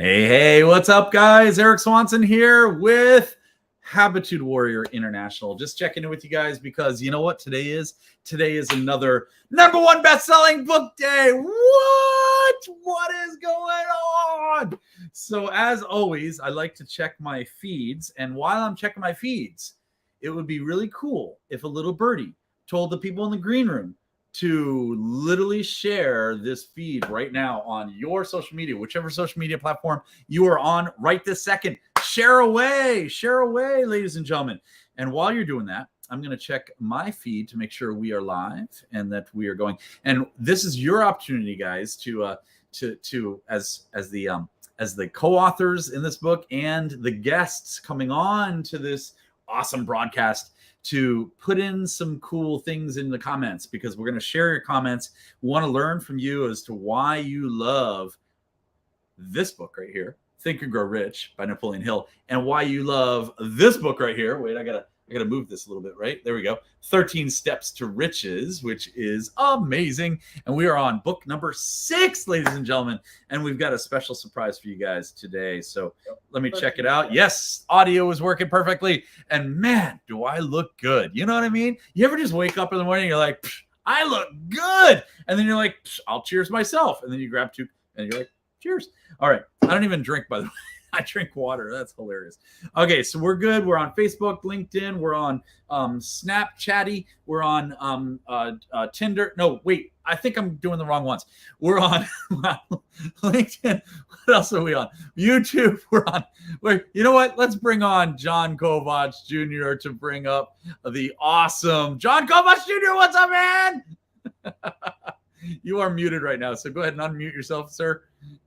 Hey, what's up, guys? Eric Swanson here with Habitude Warrior International. Just checking in with you guys because you know what today is? Today is another #1 best-selling book day. What is going on? So as always, I like to check my feeds. And while I'm checking my feeds, it would be really cool if a little birdie told the people in the green room to literally share this feed right now on your social media, whichever social media platform you are on right this second. Share away, ladies and gentlemen. And while you're doing that, I'm going to check my feed to make sure we are live and that we are going. And this is your opportunity, guys, to as the co-authors in this book and the guests coming on to this awesome broadcast, to put in some cool things in the comments, because we're going to share your comments. We want to learn from you as to why you love this book right here, Think and Grow Rich by Napoleon Hill, and why you love this book right here. Wait, I gotta move this a little bit, right? There we go. 13 Steps to Riches, which is amazing. And we are on book number 6, ladies and gentlemen. And we've got a special surprise for you guys today. So let me check it out. Yes, audio is working perfectly. And man, do I look good. You know what I mean? You ever just wake up in the morning and you're like, I look good. And then you're like, I'll cheers myself. And then you grab 2 and you're like, cheers. All right. I don't even drink, by the way. I drink water. That's hilarious. Okay, so we're good. We're on Facebook, LinkedIn. We're on Snapchatty. We're on Tinder. No, wait. I think I'm doing the wrong ones. We're on LinkedIn. What else are we on? YouTube. We're on. You know what? Let's bring on John Kovacs Jr. to bring up the awesome John Kovacs Jr. What's up, man? You are muted right now, so go ahead and unmute yourself, sir,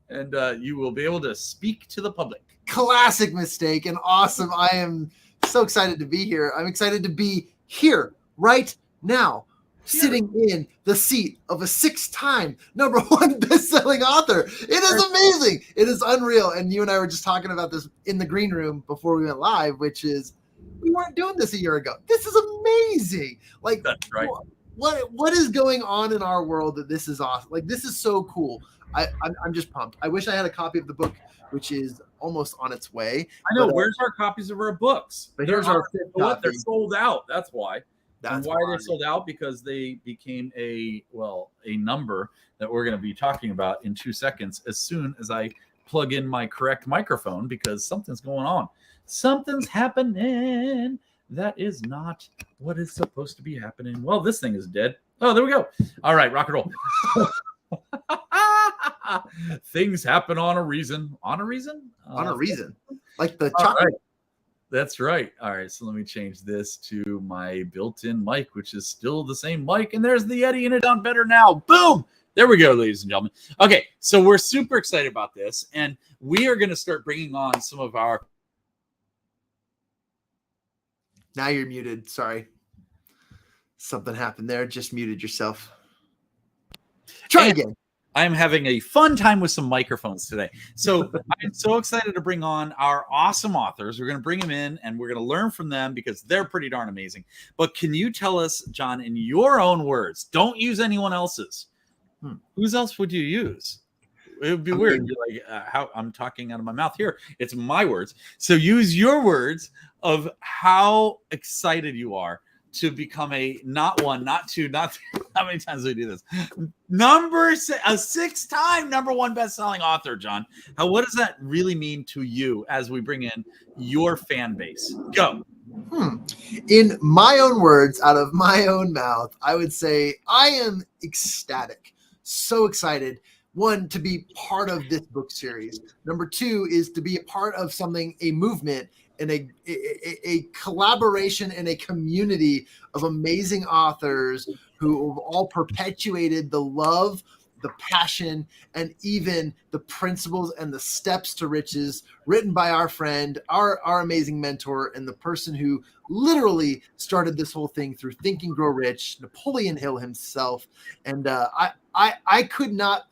and you will be able to speak to the public. Classic mistake and awesome. I am so excited to be here. I'm excited to be here right now, sitting in the seat of a 6-time #1 best-selling author. It is amazing. It is unreal. And you and I were just talking about this in the green room before we went live, which is we weren't doing this a year ago. This is amazing. Like, that's right. What is going on in our world that this is awesome? Like, this is so cool. I'm just pumped. I wish I had a copy of the book, which is almost on its way. I know. Where's our copies of our books? But here's our what? They're sold out. That's why. That's why they're sold out, because they became a number that we're going to be talking about in 2 seconds as soon as I plug in my correct microphone, because something's going on. Something's happening. That is not what is supposed to be happening. Well, this thing is dead. Oh, there we go. All right, rock and roll. Things happen on a reason. On a reason? On a reason. Like the chocolate. Right. That's right. All right, so let me change this to my built-in mic, which is still the same mic. And there's the Yeti, and it sounds better now. Boom! There we go, ladies and gentlemen. Okay, so we're super excited about this. And we are going to start bringing on some of our... Now you're muted. Sorry. Something happened there. Just muted yourself. Try again. I'm having a fun time with some microphones today. So I'm so excited to bring on our awesome authors. We're going to bring them in and we're going to learn from them because they're pretty darn amazing. But can you tell us, John, in your own words, don't use anyone else's. Whose else would you use? It would be weird. You're like, how I'm talking out of my mouth here. It's my words. So use your words of how excited you are to become a not 1, not 2, not 3. How many times do we do this? A 6-time #1 best-selling author, John. What does that really mean to you as we bring in your fan base? Go. In my own words, out of my own mouth, I would say I am ecstatic. So excited. 1, to be part of this book series. Number 2 is to be a part of something, a movement, and a collaboration and a community of amazing authors who have all perpetuated the love, the passion, and even the principles and the steps to riches written by our friend, our amazing mentor, and the person who literally started this whole thing through Think and Grow Rich, Napoleon Hill himself. And I could not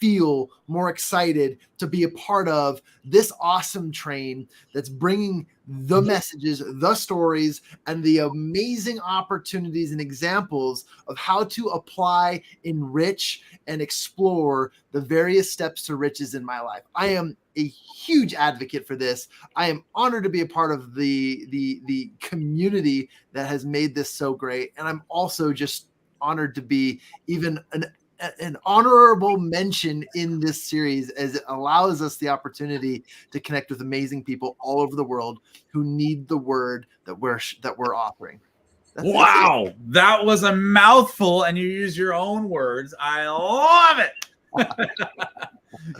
feel more excited to be a part of this awesome train that's bringing the messages, the stories, and the amazing opportunities and examples of how to apply, enrich, and explore the various steps to riches in my life. I am a huge advocate for this. I am honored to be a part of the community that has made this so great. And I'm also just honored to be even an honorable mention in this series, as it allows us the opportunity to connect with amazing people all over the world who need the word that we're offering. Wow, that was a mouthful, and you use your own words. I love it.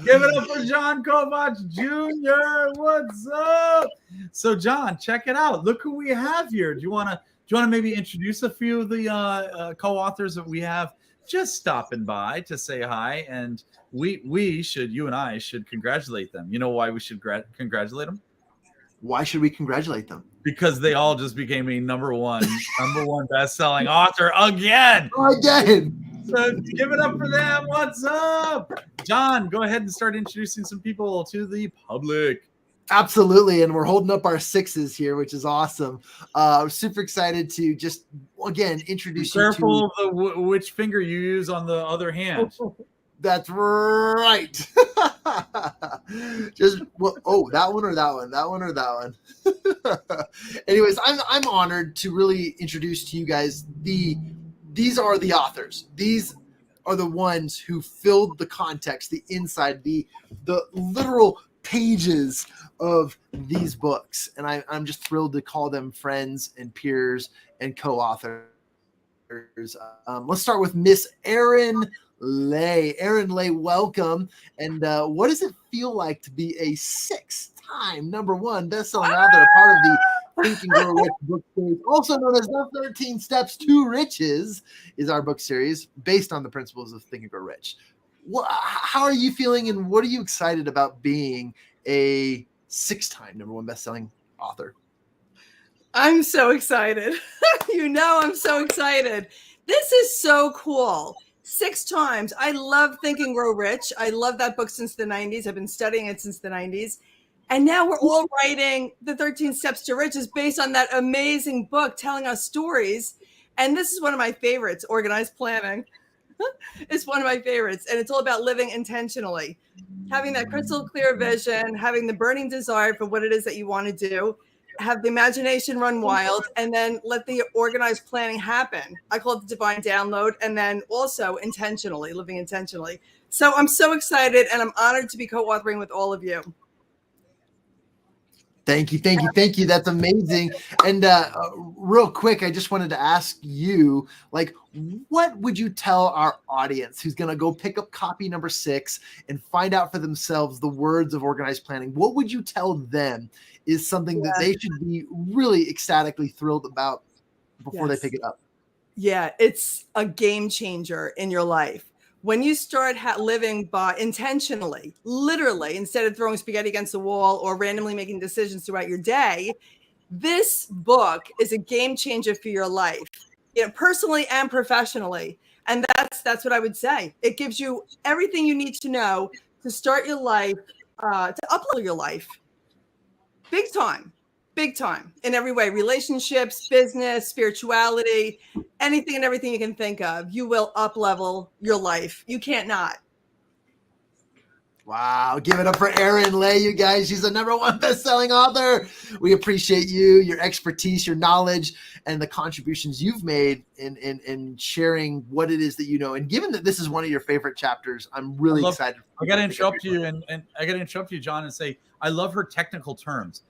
Give it up for John Kovach Jr. What's up? So, John, check it out. Look who we have here. Do you want to maybe introduce a few of the co-authors that we have just stopping by to say hi? And you and I should congratulate them. You know why we should congratulate them? Why should we congratulate them? Because they all just became a number one best-selling author again. So give it up for them. What's up? John, go ahead and start introducing some people to the public. Absolutely. And we're holding up our sixes here, which is awesome. I'm super excited to just, again, introduce you to... Careful of which finger you use on the other hand. That's right. Just that one or that one, that one or that one. Anyways, I'm honored to really introduce to you guys these are the authors. These are the ones who filled the context, the inside, the literal pages of these books. And I'm just thrilled to call them friends and peers and co-authors. Let's start with Miss Erin Lay. Erin Lay, welcome. And what does it feel like to be a 6-time #1 best-selling author, part of the Think and Grow Rich book series, also known as The 13 Steps to Riches, is our book series based on the principles of Think and Grow Rich. How are you feeling, and what are you excited about being a 6-time #1 best-selling author? I'm so excited. I'm so excited. This is so cool. 6 times. I love Think and Grow Rich. I love that book since the 90s. I've been studying it since the 90s. And now we're all writing the 13 Steps to Riches based on that amazing book, telling us stories. And this is one of my favorites, Organized Planning. It's one of my favorites. And it's all about living intentionally, having that crystal clear vision, having the burning desire for what it is that you want to do, have the imagination run wild, and then let the organized planning happen. I call it the divine download. And then also intentionally, living intentionally. So I'm so excited, and I'm honored to be co-authoring with all of you. Thank you. That's amazing. And real quick, I just wanted to ask you, what would you tell our audience who's going to go pick up copy number 6 and find out for themselves the words of organized planning? What would you tell them is something that they should be really ecstatically thrilled about before they pick it up? Yeah, it's a game changer in your life. When you start living by intentionally, literally, instead of throwing spaghetti against the wall or randomly making decisions throughout your day, this book is a game changer for your life, personally and professionally. And that's what I would say. It gives you everything you need to know to start your life, to uplevel your life. Big time in every way, relationships, business, spirituality, anything and everything you can think of. You will up-level your life. You can't not. Wow. Give it up for Erin Lay, you guys. She's the #1 best-selling author. We appreciate you, your expertise, your knowledge, and the contributions you've made in sharing what it is that you know. And given that this is one of your favorite chapters, I'm really excited. I got to interrupt you, and I got to interrupt you, John, and say, I love her technical terms.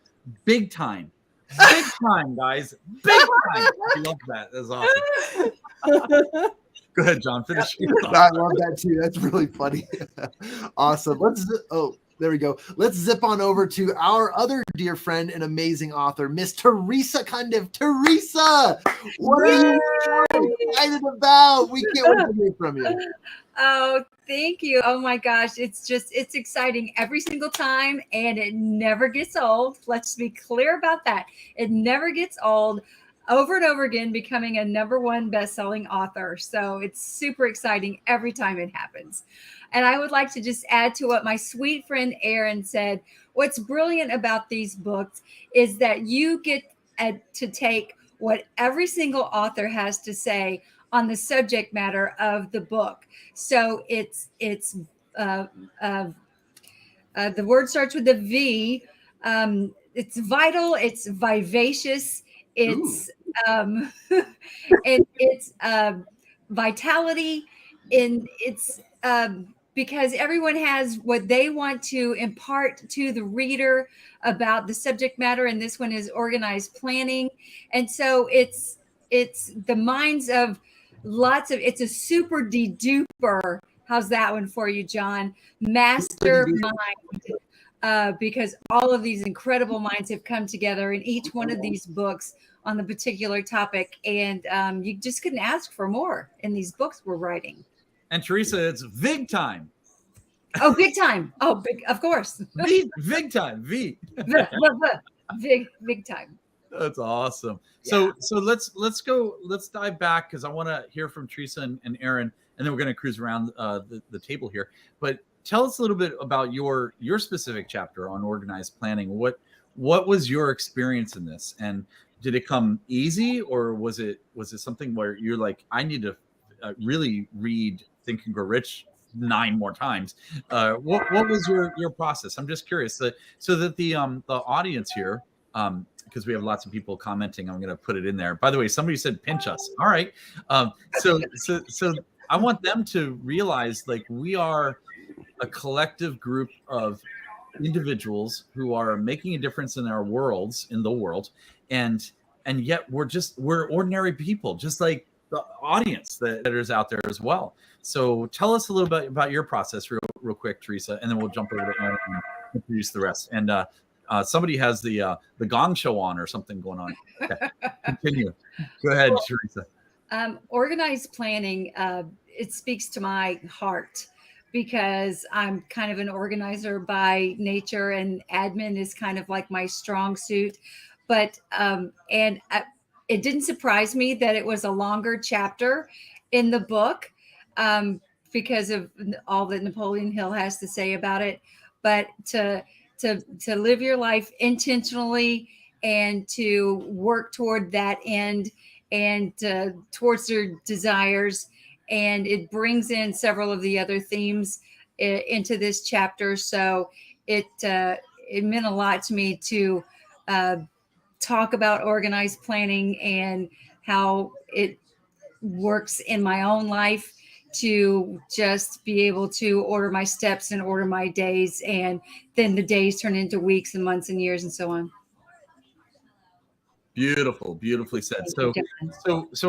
Big time, guys. Big time. I love that. That's awesome. Go ahead, John. Finish. I love that too. That's really funny. Awesome. There we go. Let's zip on over to our other dear friend and amazing author, Miss Teresa Cundiff. Teresa, what are you excited about? We can't wait to hear from you. Oh, thank you. Oh my gosh. It's exciting every single time, and it never gets old. Let's be clear about that. It never gets old. over and over again, becoming a #1 best-selling author. So it's super exciting every time it happens. And I would like to just add to what my sweet friend Erin said. What's brilliant about these books is that you get to take what every single author has to say on the subject matter of the book. So uh, uh, the word starts with a V. It's vital. It's vivacious. It's and it's vitality. In it's because everyone has what they want to impart to the reader about the subject matter, and this one is organized planning, and so it's the minds of lots of. It's a super de duper. How's that one for you, John? Mastermind, because all of these incredible minds have come together in each one of these books on the particular topic, and you just couldn't ask for more in these books we're writing. And Teresa, it's Vig time. Oh, big time! Oh, big, of course. Vig time. V. Big time. That's awesome. Yeah. So let's dive back because I want to hear from Teresa and Erin, and then we're going to cruise around the table here. But tell us a little bit about your specific chapter on organized planning. What was your experience in this, and did it come easy, or was it something where you're like, I need to really read Think and Grow Rich 9 more times? What was your process? I'm just curious, so that the audience here, because we have lots of people commenting, I'm going to put it in there. By the way, somebody said pinch us. All right, so I want them to realize, like, we are a collective group of individuals who are making a difference in our worlds, in the world, and yet we're ordinary people, just like the audience that is out there as well. So tell us a little bit about your process real quick, Teresa, and then we'll jump over to Erin and introduce the rest. And somebody has the Gong Show on or something going on. Okay. Continue. Go ahead, Teresa. Organized planning, it speaks to my heart, because I'm kind of an organizer by nature, and admin is kind of like my strong suit. But it didn't surprise me that it was a longer chapter in the book, because of all that Napoleon Hill has to say about it. But to live your life intentionally and to work toward that end, and towards their desires. And it brings in several of the other themes into this chapter. So it meant a lot to me to talk about organized planning and how it works in my own life, to just be able to order my steps and order my days, and then the days turn into weeks and months and years and so on. Beautifully said. So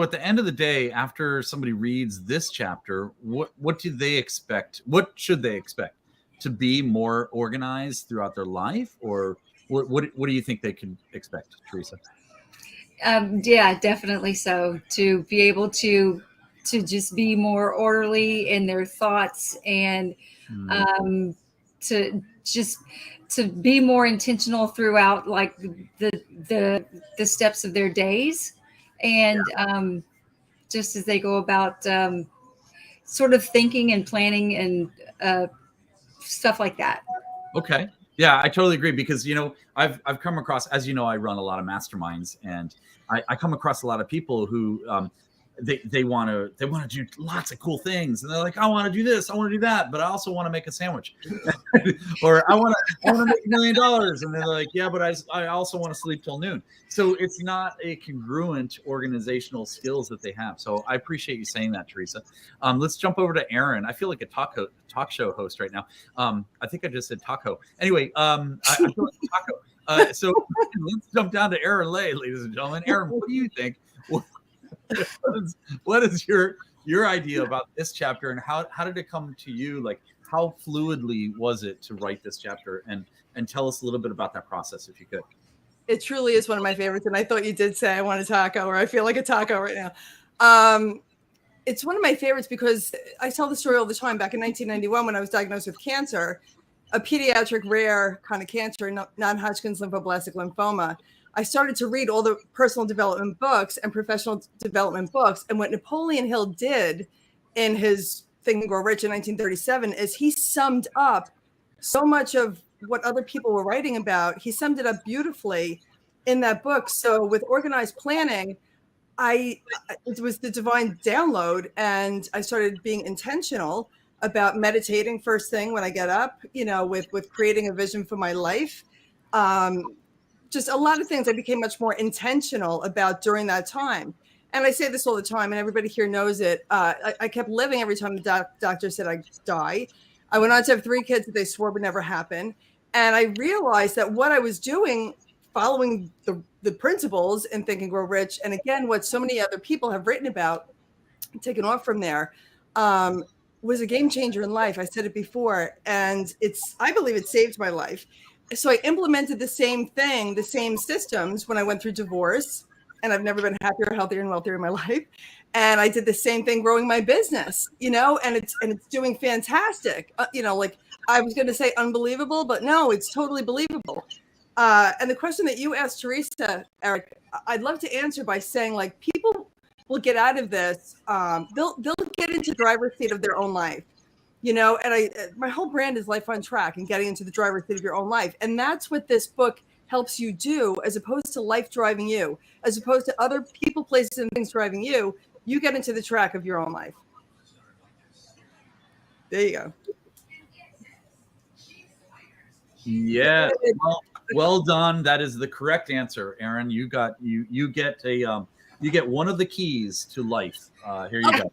at the end of the day, after somebody reads this chapter, what do they expect? What should they expect? To be more organized throughout their life, or what do you think they can expect, Teresa? Yeah, definitely so. To be able to just be more orderly in their thoughts, and to be more intentional throughout, like the steps of their days, and just as they go about sort of thinking and planning and stuff like that. Okay. Yeah, I totally agree, because I've come across, as you know, I run a lot of masterminds, and I come across a lot of people who they want to do lots of cool things, and they're like, I want to do this, I want to do that, but I also want to make a sandwich, or I want to make $1 million, and they're like, yeah, but I also want to sleep till noon. So it's not a congruent organizational skills that they have. So I appreciate you saying that, Teresa. Let's jump over to Erin. I feel like a talk show host right now. I think I just said taco. Anyway, I feel like taco. So let's jump down to Erin Lay, ladies and gentlemen. Erin, what do you think? What is your idea about this chapter, and how did it come to you? Like, how fluidly was it to write this chapter? And tell us a little bit about that process, if you could. It truly is one of my favorites. And I thought you did say I want a taco, or I feel like a taco right now. It's one of my favorites because I tell the story all the time. Back in 1991, when I was diagnosed with cancer, a pediatric rare kind of cancer, non-Hodgkin's lymphoblastic lymphoma, I started to read all the personal development books and professional development books. And what Napoleon Hill did in his Think and Grow Rich in 1937 is he summed up so much of what other people were writing about. He summed it up beautifully in that book. So with organized planning, it was the divine download, and I started being intentional about meditating first thing when I get up, with creating a vision for my life. Just a lot of things I became much more intentional about during that time. And I say this all the time, and everybody here knows it. I kept living every time the doctor said I'd die. I went on to have 3 kids that they swore would never happen. And I realized that what I was doing, following the principles in Think and Grow Rich, and again, what so many other people have written about, taken off from there, was a game changer in life. I said it before, and I believe it saved my life. So I implemented the same thing, the same systems when I went through divorce, and I've never been happier, healthier, and wealthier in my life. And I did the same thing growing my business, and it's doing fantastic. Like I was going to say unbelievable, but no, it's totally believable. And the question that you asked Teresa, Eric, I'd love to answer by saying, like, people will get out of this. They'll get into driver's seat of their own life, and my whole brand is Life on Track and getting into the driver's seat of your own life. And that's what this book helps you do, as opposed to life driving you, as opposed to other people, places, and things driving you. You get into the track of your own life. There you go. Yeah. Well done. That is the correct answer, Aaron. You get one of the keys to life. Here you go.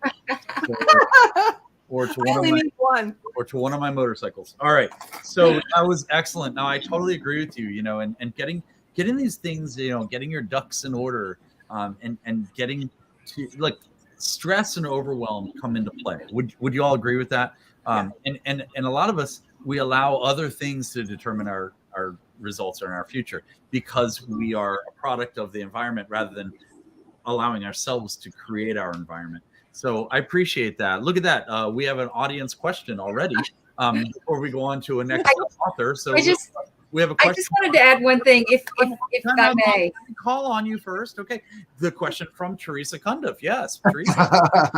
Or to one of my motorcycles. All right. So that was excellent. Now I totally agree with you, and getting these things, getting your ducks in order, and getting to, like, stress and overwhelm come into play. Would you all agree with that? And a lot of us, we allow other things to determine our results or in our future, because we are a product of the environment rather than allowing ourselves to create our environment. So I appreciate that. Look at that. We have an audience question already before we go on to a next author. So we have a question. I just wanted to add one thing, if I may. Call on you first. Okay. The question from Teresa Cundiff. Yes, Teresa.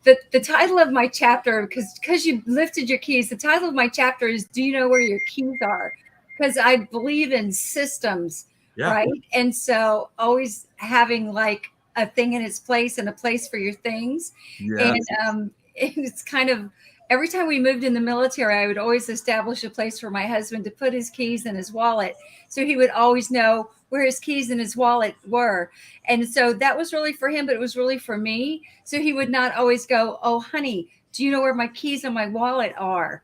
The title of my chapter, because you lifted your keys, the title of my chapter is "Do You Know Where Your Keys Are?" Because I believe in systems, right? And so always having like a thing in its place and a place for your things. Yes. And it's kind of, every time we moved in the military, I would always establish a place for my husband to put his keys in his wallet. So he would always know where his keys in his wallet were. And so that was really for him, but it was really for me. So he would not always go, "Oh, honey, do you know where my keys in my wallet are?"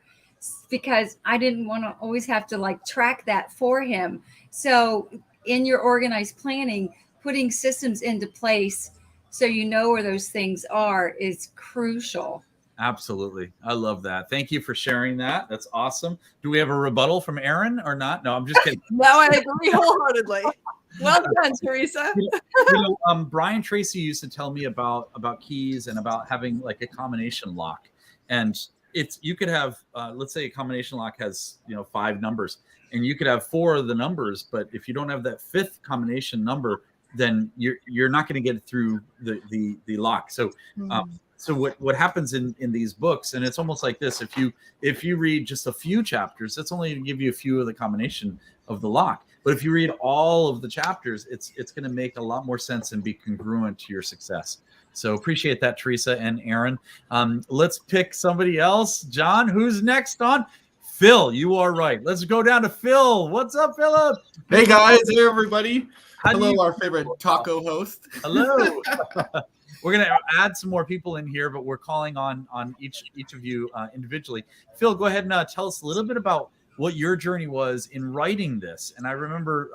Because I didn't want to always have to like track that for him. So in your organized planning, putting systems into place so you know where those things are is crucial. Absolutely. I love that. Thank you for sharing that. That's awesome. Do we have a rebuttal from Aaron or not? No, I'm just kidding. No, I agree wholeheartedly. Well done, Teresa. Brian Tracy used to tell me about keys and about having like a combination lock. And you could have, let's say a combination lock has, 5 numbers, and you could have 4 of the numbers, but if you don't have that 5th combination number, then you're not going to get through the lock. So, so what happens in these books, and it's almost like this: if you read just a few chapters, that's only to give you a few of the combination of the lock. But if you read all of the chapters, it's going to make a lot more sense and be congruent to your success. So appreciate that, Teresa and Aaron. Let's pick somebody else. John, who's next on? Phil, you are right. Let's go down to Phil. What's up, Philip? Hey guys, hey everybody. Hello, our favorite taco host. Hello. We're going to add some more people in here, but we're calling on each of you individually. Phil, go ahead and tell us a little bit about what your journey was in writing this. And I remember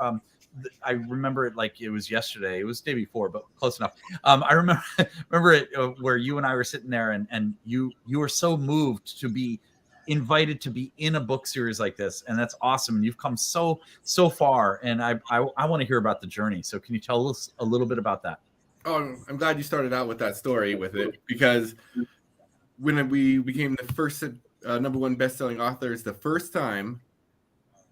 it like it was yesterday. It was the day before, but close enough. I remember it where you and I were sitting there, and you were so moved to be invited to be in a book series like this, and that's awesome. You've come so far, and I want to hear about the journey. So can you tell us a little bit about that? Oh, I'm glad you started out with that story with it, because when we became the first #1 best-selling authors the first time,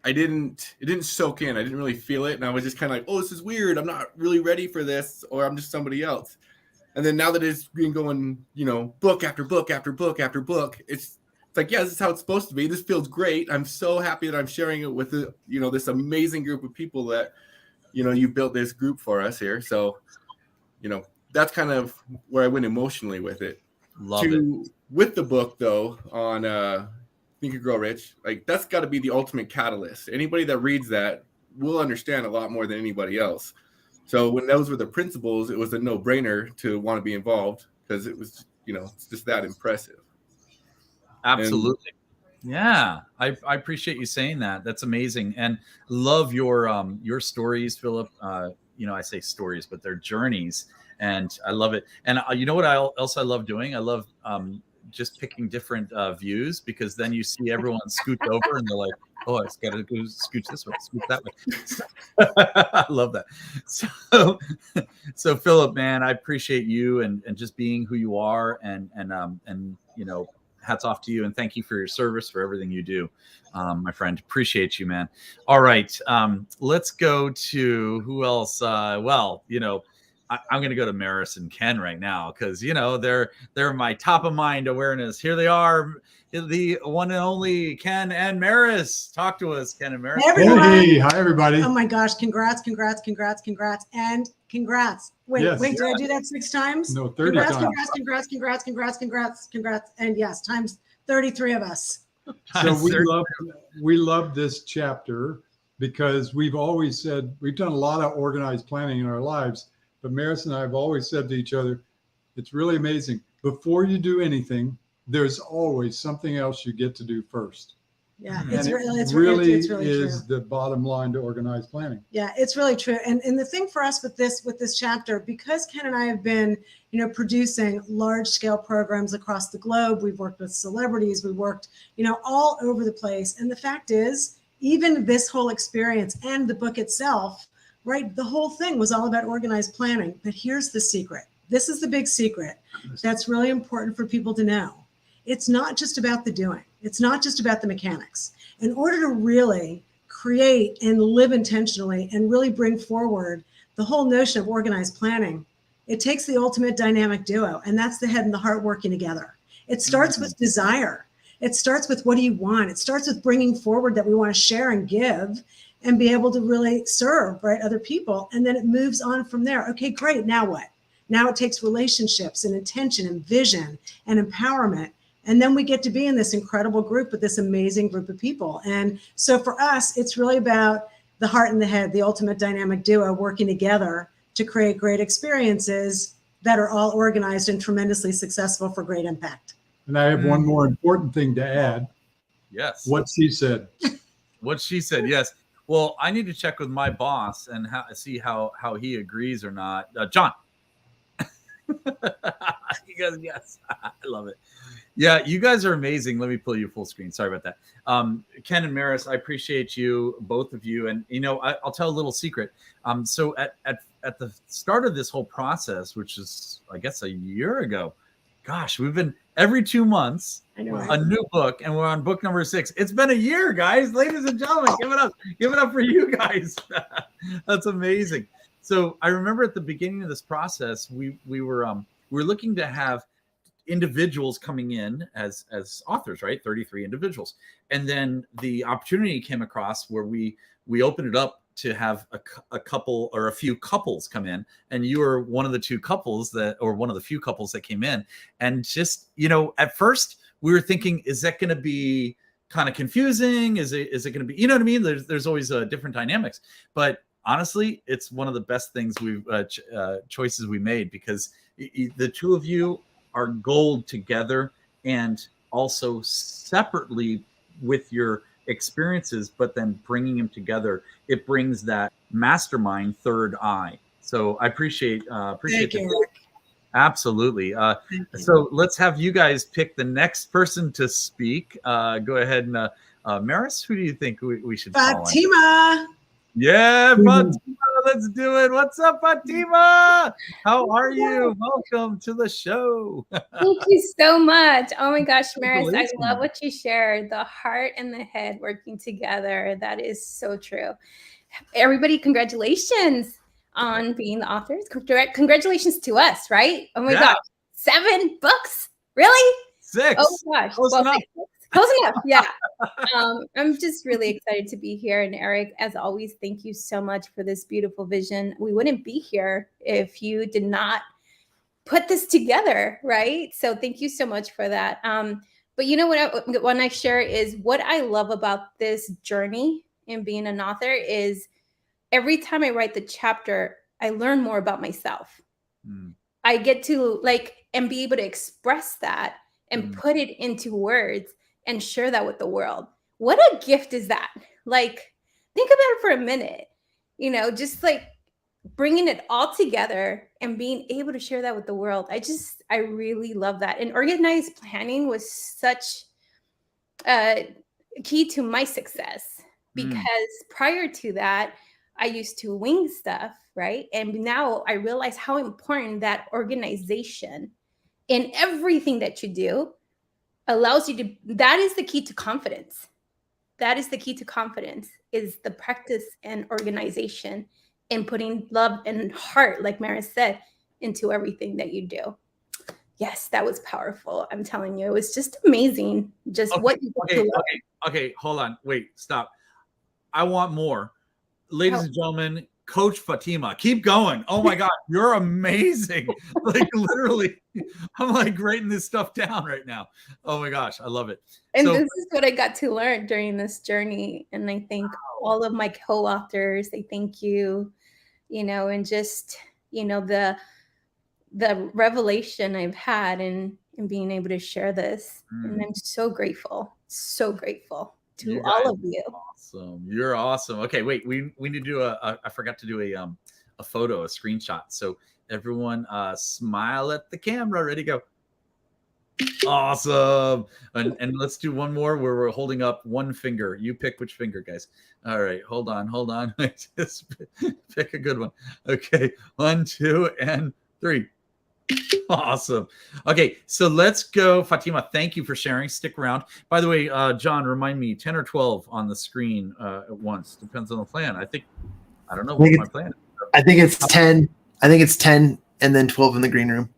it didn't soak in. I didn't really feel it. And I was just kind of like, oh, this is weird. I'm not really ready for this, or I'm just somebody else. And then now that it's been going, book after book after book after book, it's like, yeah, this is how it's supposed to be. This feels great. I'm so happy that I'm sharing it with, this amazing group of people that, you built this group for us here. So, that's kind of where I went emotionally with it. Love it. With the book, though, on Think and Grow Rich, like that's got to be the ultimate catalyst. Anybody that reads that will understand a lot more than anybody else. So when those were the principles, it was a no-brainer to want to be involved because it was, it's just that impressive. Absolutely. Yeah, I appreciate you saying that. That's amazing, and love your stories, Philip. I say stories, but they're journeys, and I love it. And you know what else I love doing? I love just picking different views, because then you see everyone scooch over and they're like, oh, I got to go scooch this way, scooch that way. I love that. So Philip, man, I appreciate you and just being who you are, and hats off to you, and thank you for your service, for everything you do, my friend. Appreciate you, man. All right, let's go to who else? I'm going to go to Maris and Ken right now, because they're my top of mind awareness. Here they are, the one and only Ken and Maris. Talk to us, Ken and Maris. Hey, hi everybody. Oh my gosh, congrats, and congrats. Wait, Yes. did I do that 6 times? No, 30 congrats, times. Congrats. And yes, times 33 of us. So we love this chapter because we've always said, we've done a lot of organized planning in our lives, but Maris and I have always said to each other, it's really amazing. Before you do anything, there's always something else you get to do first. Yeah, And it's it really is true. the bottom line to organized planning. Yeah, it's really true. And the thing for us with this chapter, because Ken and I have been, producing large scale programs across the globe, we've worked with celebrities, we worked, all over the place. And the fact is, even this whole experience and the book itself, right, the whole thing was all about organized planning. But here's the secret. This is the big secret that's really important for people to know. It's not just about the doing. It's not just about the mechanics. In order to really create and live intentionally and really bring forward the whole notion of organized planning, it takes the ultimate dynamic duo, and that's the head and the heart working together. It starts with desire. It starts with, what do you want? It starts with bringing forward that we want to share and give and be able to really serve, right, other people. And then it moves on from there. Okay, great. Now what? Now it takes relationships and intention and vision and empowerment. And then we get to be in this incredible group with this amazing group of people. And so for us, it's really about the heart and the head, the ultimate dynamic duo working together to create great experiences that are all organized and tremendously successful for great impact. And I have one more important thing to add. Yes. What she said. What she said, yes. Well, I need to check with my boss and see how he agrees or not. John. You guys, yes. I love it. Yeah, you guys are amazing. Let me pull you full screen. Sorry about that. Ken and Maris, I appreciate you, both of you. And, I'll tell a little secret. So at the start of this whole process, which is, I guess, a year ago, gosh, we've been every 2 months, a new book, and we're on book number 6. It's been a year, guys. Ladies and gentlemen, give it up. Give it up for you guys. That's amazing. So I remember at the beginning of this process, we were looking to have individuals coming in as authors, right? 33 individuals. And then the opportunity came across where we opened it up to have a couple or a few couples come in, and you were one of the two couples one of the few couples that came in. And just, at first we were thinking, is that going to be kind of confusing? Is it going to be, you know what I mean? There's always different dynamics, but honestly, it's one of the best things choices we made, because the two of you are gold together, and also separately with your experiences, but then bringing them together, it brings that mastermind third eye. So I appreciate you. Absolutely. So let's have you guys pick the next person to speak. Go ahead and Maris, who do you think we should call? Fatima. Yeah, Fatima, Let's do it. What's up, Fatima? How are you? Welcome to the show. Thank you so much. Oh my gosh, Maris, I Congratulations. love what you shared. The heart and the head working together. That is so true. Everybody, congratulations on being the authors. Congratulations to us, right? Oh my gosh, 7 books? Really? 6. Oh my gosh. Close enough. 6 books. Close enough. Yeah. I'm just really excited to be here. And Eric, as always, thank you so much for this beautiful vision. We wouldn't be here if you did not put this together, right? So thank you so much for that. But you know what? When I share is what I love about this journey in being an author is every time I write the chapter, I learn more about myself. I get to and be able to express that and put it into words and share that with the world. What a gift is that? Think about it for a minute, just bringing it all together and being able to share that with the world. I really love that. And organized planning was such a key to my success because prior to that, I used to wing stuff, right? And now I realize how important that organization in everything that you do allows you to, that is the key to confidence. That is the key to confidence, is the practice and organization and putting love and heart, like Maris said, into everything that you do. Yes, that was powerful. I'm telling you, it was just amazing. Okay, hold on. Wait, stop. I want more. Ladies and gentlemen, Coach Fatima, keep going. Oh my God, you're amazing. Literally, I'm writing this stuff down right now. Oh my gosh, I love it. And this is what I got to learn during this journey. And I thank all of my co-authors. They thank you, and just, the revelation I've had in being able to share this. And I'm so grateful to all of you. Awesome. You're awesome. Okay, wait, we need to do I forgot to do a photo, a screenshot. So everyone smile at the camera. Ready, go. Awesome. And let's do one more where we're holding up one finger. You pick which finger, guys. All right, hold on. Just pick a good one. Okay, 1, 2, and 3. Awesome. Okay, so let's go. Fatima, thank you for sharing. Stick around. By the way, John, remind me, 10 or 12 on the screen at once. Depends on the plan. I don't know what my plan is. I think it's 10. I think it's 10 and then 12 in the green room.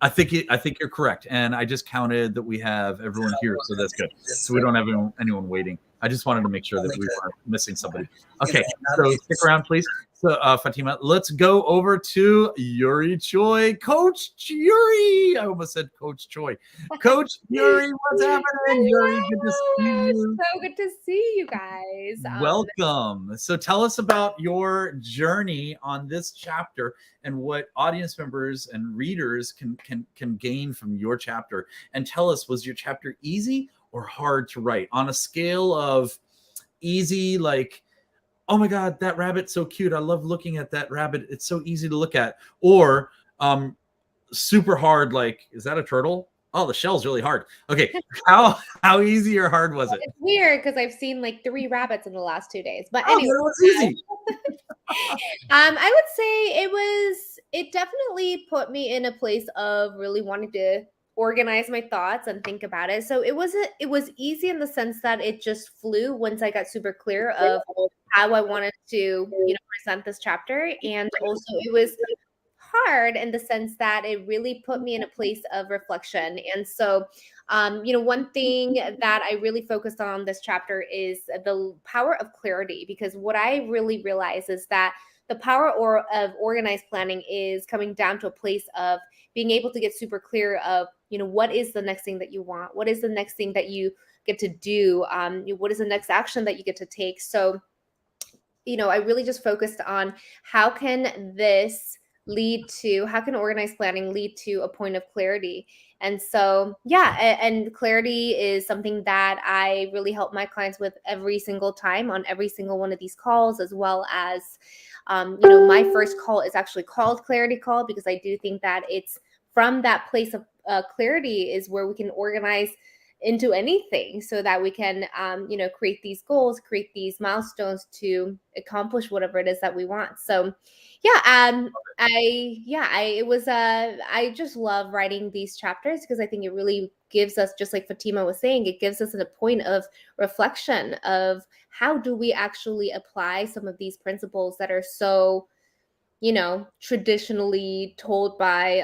I think you're correct. And I just counted that we have everyone here, so that's good. So we don't have anyone waiting. I just wanted to make sure that we weren't missing somebody. Okay, so stick around, please. So, Fatima, let's go over to Yuri Choi. Coach Yuri. I almost said Coach Choi. Coach Yuri, what's happening? Yuri, good to see you. So good to see you guys. Welcome. So tell us about your journey on this chapter and what audience members and readers can gain from your chapter. And tell us, was your chapter easy or hard to write? On a scale of easy, oh my God, that rabbit's so cute. I love looking at that rabbit. It's so easy to look at. Or super hard, is that a turtle? Oh, the shell's really hard. Okay, how easy or hard was it? It's weird because I've seen 3 rabbits in the last 2 days. But anyway, it was easy. I would say it definitely put me in a place of really wanting to organize my thoughts and think about it. So it was easy in the sense that it just flew once I got super clear of how I wanted to, present this chapter. And also it was hard in the sense that it really put me in a place of reflection. And so, one thing that I really focused on this chapter is the power of clarity, because what I really realize is that the power of organized planning is coming down to a place of being able to get super clear of, what is the next thing that you want? What is the next thing that you get to do? What is the next action that you get to take? So, I really just focused on how can organized planning lead to a point of clarity? And so, and clarity is something that I really help my clients with every single time on every single one of these calls, as well as, my first call is actually called Clarity Call, because I do think that it's from that place of clarity is where we can organize into anything so that we can, create these goals, create these milestones to accomplish whatever it is that we want. So I just love writing these chapters because I think it really gives us, just like Fatima was saying, it gives us a point of reflection of how do we actually apply some of these principles that are so, traditionally told by,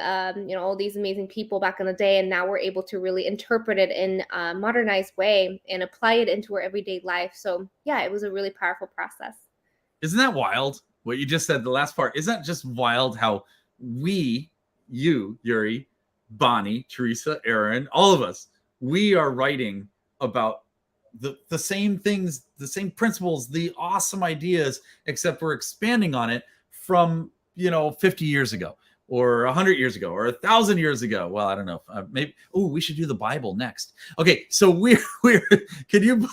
all these amazing people back in the day. And now we're able to really interpret it in a modernized way and apply it into our everyday life. So yeah, it was a really powerful process. Isn't that wild? What you just said, the last part, isn't that just wild how we, you, Yuri, Bonnie, Teresa, Aaron, all of us, we are writing about the same things, the same principles, the awesome ideas, except we're expanding on it from 50 years ago or 100 years ago or 1,000 years ago. Well, I don't know. Maybe we should do the Bible next. Okay, so we're can you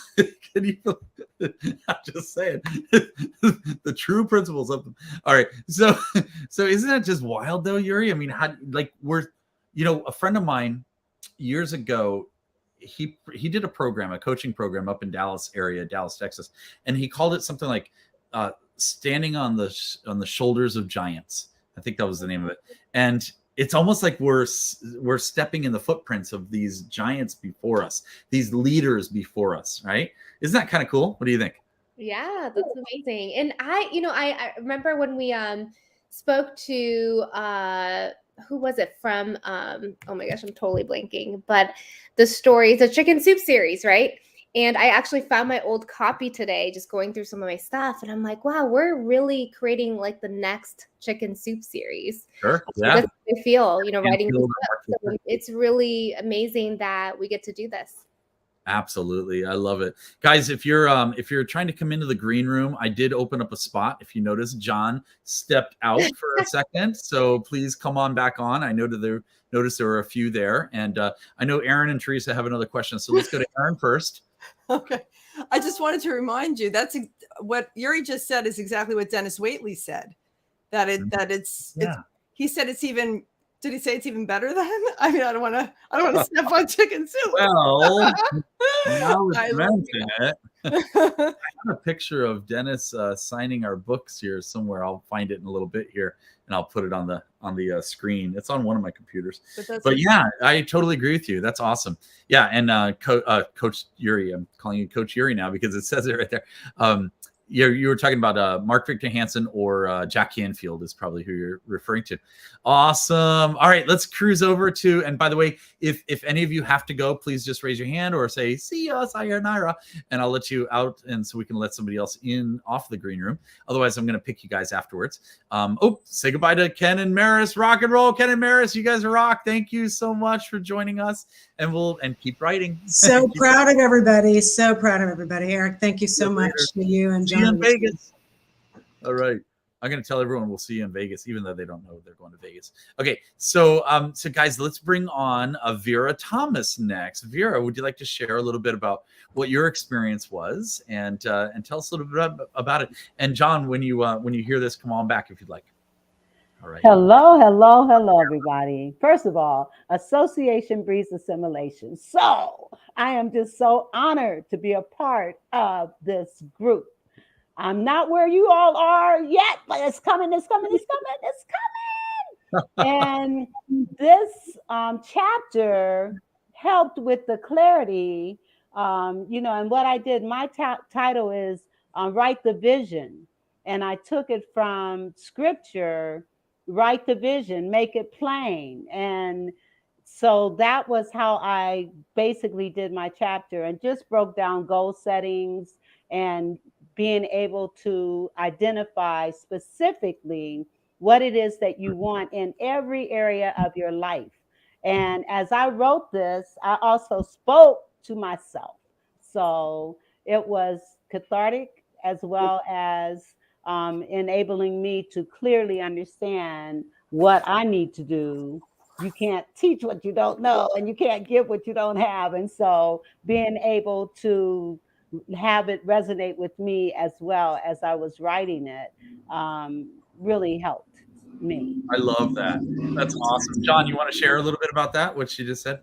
I'm just saying the true principles of them. All right, so isn't that just wild though, Yuri? I mean, a friend of mine years ago, he did a coaching program up in Dallas area, Dallas, Texas, and he called it something like standing on the shoulders of giants. I think that was the name of it. And it's almost like we're stepping in the footprints of these giants before us, these leaders before us, right? Isn't that kind of cool? What do you think? Yeah, that's amazing. And I remember when we spoke to who was it from? Oh my gosh, I'm totally blanking. But the chicken soup series, right? And I actually found my old copy today, just going through some of my stuff. And I'm like, wow, we're really creating like the next chicken soup series. Sure. Yeah. That's how I feel, writing this book. So it's really amazing that we get to do this. Absolutely. I love it. Guys, if you're trying to come into the green room, I did open up a spot. If you notice, John stepped out for a second. So please come on back on. I noticed there were a few there. And I know Aaron and Teresa have another question. So let's go to Aaron first. Okay. I just wanted to remind you that's what Yuri just said is exactly what Dennis Waitley said. He said it's even. Did he say it's even better than? I mean, I don't want to step on chicken soup. Well, now let's mention it. I have a picture of Dennis signing our books here somewhere. I'll find it in a little bit here, and I'll put it on the screen. It's on one of my computers. But yeah, I totally agree with you. That's awesome. Yeah, and Coach Yuri, I'm calling you Coach Yuri now because it says it right there. You were talking about Mark Victor Hansen or Jack Canfield is probably who you're referring to. Awesome. All right, let's cruise over to, and by the way, if any of you have to go, please just raise your hand or say, see ya, sayonara, and I'll let you out, and so we can let somebody else in off the green room. Otherwise, I'm going to pick you guys afterwards. Say goodbye to Ken and Maris. Rock and roll, Ken and Maris. You guys rock. Thank you so much for joining us, and keep writing. So proud of everybody. So proud of everybody. Eric, thank you so much to you and John. See you in Vegas. All right. I'm going to tell everyone we'll see you in Vegas, even though they don't know they're going to Vegas. Okay. So guys, let's bring on Vera Thomas next. Vera, would you like to share a little bit about what your experience was and tell us a little bit about it? And John, when you hear this, come on back if you'd like. All right. Hello, everybody. First of all, association breeds assimilation. So I am just so honored to be a part of this group. I'm not where you all are yet, but it's coming. And this chapter helped with the clarity, and what I did, my title is Write the Vision. And I took it from scripture, write the vision, make it plain. And so that was how I basically did my chapter and just broke down goal settings and being able to identify specifically what it is that you want in every area of your life. And as I wrote this, I also spoke to myself. So it was cathartic as well as enabling me to clearly understand what I need to do. You can't teach what you don't know, and you can't give what you don't have. And so being able to have it resonate with me as well as I was writing it really helped me. I love that. That's awesome. John, you want to share a little bit about that, what she just said?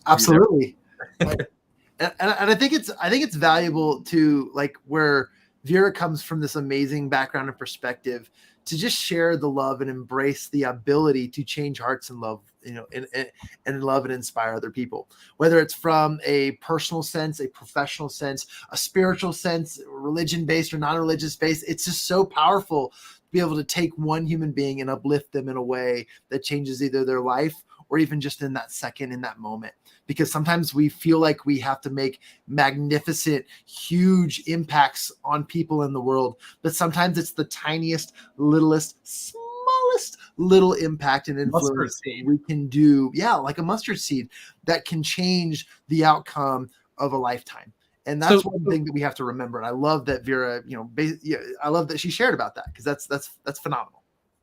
Absolutely. And I think it's valuable to, like, where Vera comes from, this amazing background and perspective, to just share the love and embrace the ability to change hearts and love, and love and inspire other people, whether it's from a personal sense, a professional sense, a spiritual sense, religion based or non-religious based. It's just so powerful to be able to take one human being and uplift them in a way that changes either their life or even just in that second, in that moment. Because sometimes we feel like we have to make magnificent, huge impacts on people in the world. But sometimes it's the tiniest, littlest, smallest little impact and influence that we can do. Yeah, like a mustard seed that can change the outcome of a lifetime. And that's one thing that we have to remember. And I love that Vera, I love that she shared about that, because that's phenomenal.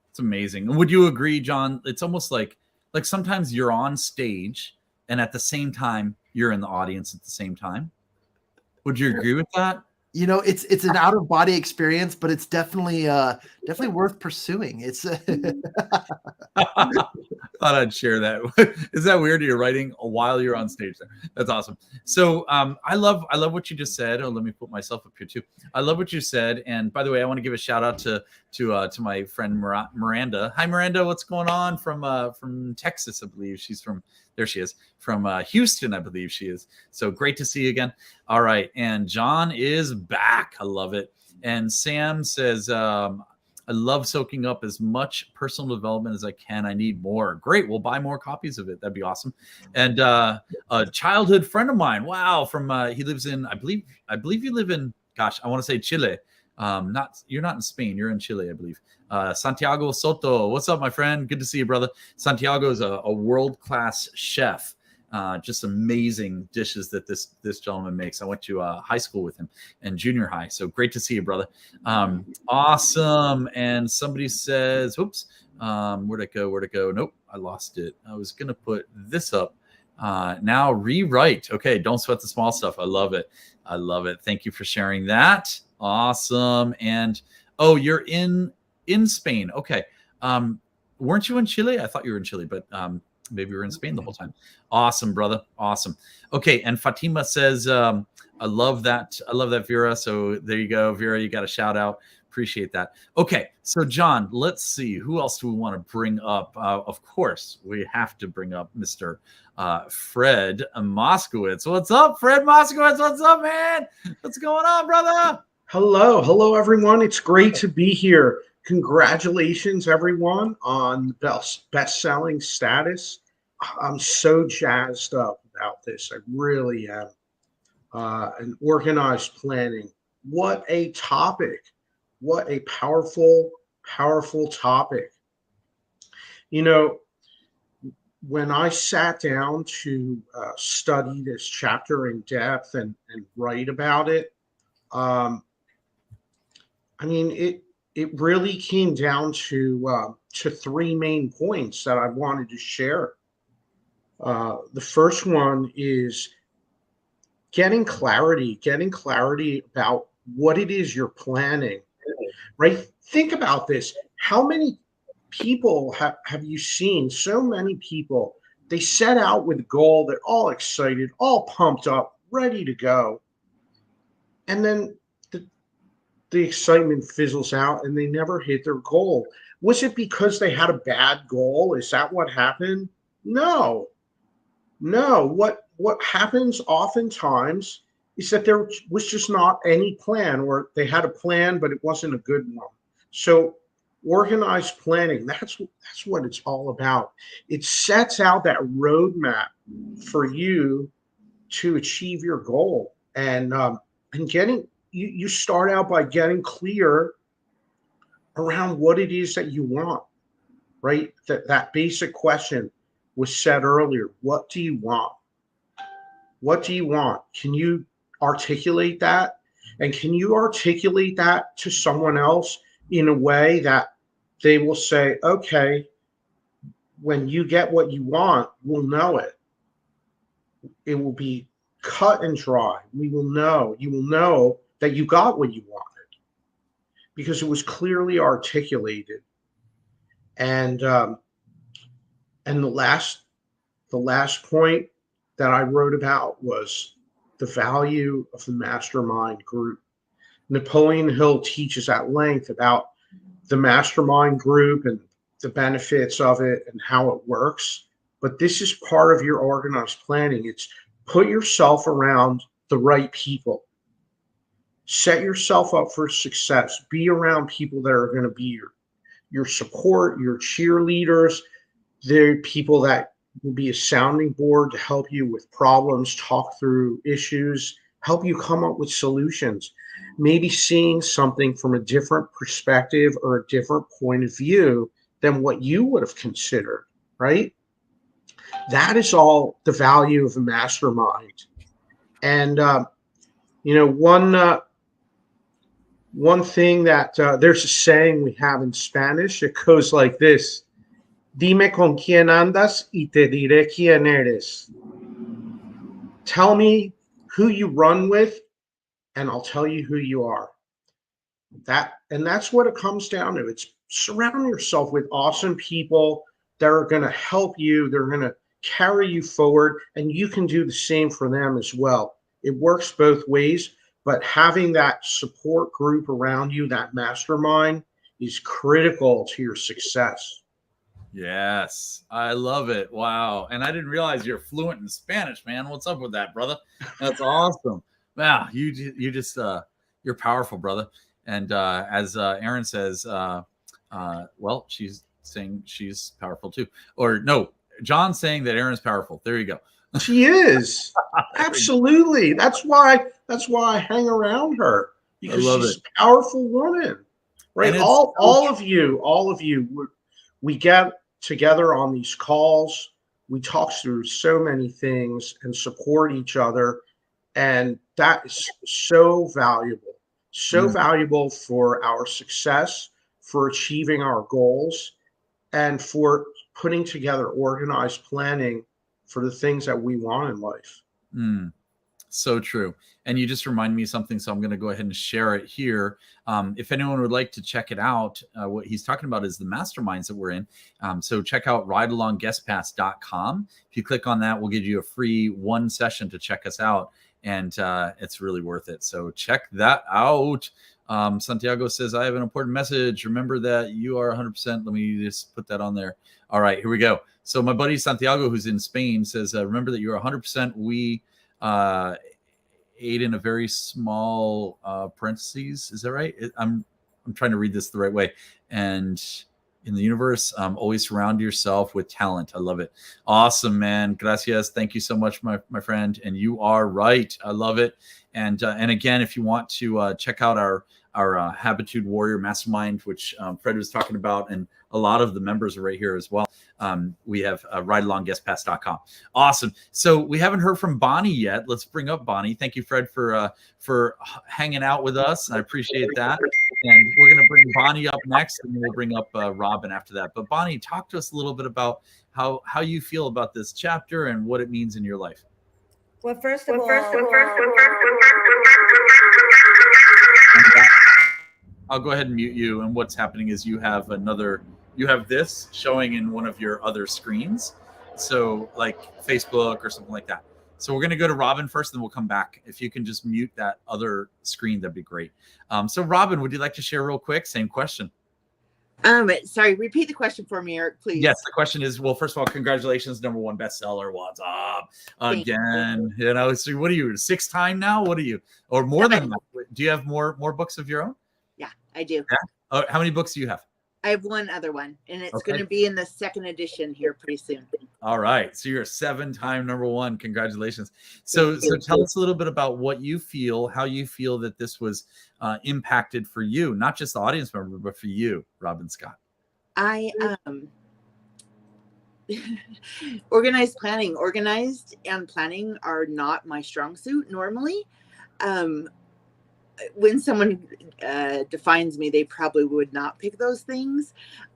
It's amazing. Would you agree, John? It's almost like sometimes you're on stage and at the same time you're in the audience at the same time. Would you agree with that? It's an out of body experience, but it's definitely worth pursuing. It's Thought I'd share that. Is that weird? You're writing while you're on stage there. That's awesome. So I love what you just said. Oh, let me put myself up here too. I love what you said. And by the way, I want to give a shout out to my friend Miranda. Hi, Miranda. What's going on from Texas? I believe she's from. There she is, from Houston, I believe she is. So great to see you again. All right. And John is back. I love it. And Sam says, I love soaking up as much personal development as I can. I need more. Great. We'll buy more copies of it. That'd be awesome. And a childhood friend of mine. Wow. From he lives in, I believe you live in, gosh, I want to say Chile. You're not in Spain. You're in Chile, I believe. Santiago Soto. What's up, my friend? Good to see you, brother. Santiago is a world-class chef. Just amazing dishes that this gentleman makes. I went to high school with him and junior high. So great to see you, brother. Awesome. And somebody says, oops, where'd it go? Nope, I lost it. I was going to put this up. Now rewrite. Okay. Don't sweat the small stuff. I love it. Thank you for sharing that. Awesome. And you're in Spain. Okay. Weren't you in Chile? I thought you were in Chile, but maybe you were in Spain the whole time. Awesome, brother. Awesome. Okay. And Fatima says, I love that. Vera. So there you go. Vera, you got a shout out. Appreciate that. Okay. So John, let's see. Who else do we want to bring up? Of course, we have to bring up Mr. Fred Moskowitz. What's up, Fred Moskowitz? What's up, man? What's going on, brother? Hello, everyone. It's great to be here. Congratulations, everyone, on best-selling status. I'm so jazzed up about this. I really am. And organized planning. What a topic. What a powerful, powerful topic. When I sat down to study this chapter in depth and write about it, it really came down to three main points that I wanted to share. The first one is getting clarity about what it is you're planning, right? Think about this. How many people have you seen? So many people, they set out with a goal. They're all excited, all pumped up, ready to go. And then the excitement fizzles out and they never hit their goal. Was it because they had a bad goal? Is that what happened? No. What happens oftentimes is that there was just not any plan, or they had a plan, but it wasn't a good one. So organized planning, that's what it's all about. It sets out that roadmap for you to achieve your goal. And you start out by getting clear around what it is that you want, right? That basic question was said earlier. What do you want? What do you want? Can you articulate that? And can you articulate that to someone else in a way that they will say, okay, when you get what you want, we'll know it. It will be cut and dry. You will know that you got what you wanted because it was clearly articulated. And the last point that I wrote about was the value of the mastermind group. Napoleon Hill teaches at length about the mastermind group and the benefits of it and how it works. But this is part of your organized planning. It's put yourself around the right people. Set yourself up for success. Be around people that are going to be your support, your cheerleaders. They're people that will be a sounding board to help you with problems, talk through issues, help you come up with solutions. Maybe seeing something from a different perspective or a different point of view than what you would have considered, right? That is all the value of a mastermind. And, one thing that there's a saying we have in Spanish. It goes like this: Dime con quién andas y te diré quién eres. Tell me who you run with, and I'll tell you who you are. That's what it comes down to. It's surround yourself with awesome people that are going to help you. They're going to carry you forward, and you can do the same for them as well. It works both ways, but having that support group around you, that mastermind, is critical to your success. Yes, I love it. Wow. And I didn't realize you're fluent in Spanish, man. What's up with that, brother? That's awesome. Wow, you just you're powerful, brother. And as Erin says, well, she's saying she's powerful too. Or no, John's saying that Erin's powerful. There you go. She is. Absolutely. That's why I hang around her, because she's a powerful woman. Right? All of you, we get together on these calls. We talk through so many things and support each other. And that is so valuable for our success, for achieving our goals, and for putting together organized planning for the things that we want in life. So true. And you just remind me of something, so I'm going to go ahead and share it here. If anyone would like to check it out, what he's talking about is the masterminds that we're in. So check out ridealongguestpass.com. If you click on that, we'll give you a free 1 session to check us out. And it's really worth it. So check that out. Santiago says, I have an important message. Remember that you are 100%. Let me just put that on there. All right, here we go. So my buddy Santiago, who's in Spain, says, remember that you're 100%. We ate in a very small parentheses. Is that right? I'm trying to read this the right way. And in the universe, always surround yourself with talent. I love it. Awesome, man. Gracias. Thank you so much, my friend. And you are right. I love it. And again, if you want to check out our Habitude Warrior Mastermind, which Fred was talking about, and a lot of the members are right here as well. We have ridealongguestpass.com. Awesome. So we haven't heard from Bonnie yet. Let's bring up Bonnie. Thank you, Fred, for hanging out with us. I appreciate that. And we're going to bring Bonnie up next, and then we'll bring up Robin after that. But Bonnie, talk to us a little bit about how you feel about this chapter and what it means in your life. Well, first of all, I'll go ahead and mute you. And what's happening is you have this showing in one of your other screens. So like Facebook or something like that. So we're going to go to Robin first, then we'll come back. If you can just mute that other screen, that'd be great. So Robin, would you like to share real quick? Same question. Sorry, repeat the question for me, Eric, please. Yes, the question is, well, first of all, congratulations, #1 bestseller. What's up? Again, you know, so what are you, 6th time now? What are you, or more than that? Do you have more books of your own? Yeah, I do. Yeah? How many books do you have? I have one other one, and it's going to be in the 2nd edition here pretty soon. All right. So you're a 7-time #1. Congratulations. So tell us a little bit about what you feel, how you feel that this was impacted for you, not just the audience member, but for you, Robin Scott. Organized and planning are not my strong suit normally. When someone defines me, they probably would not pick those things.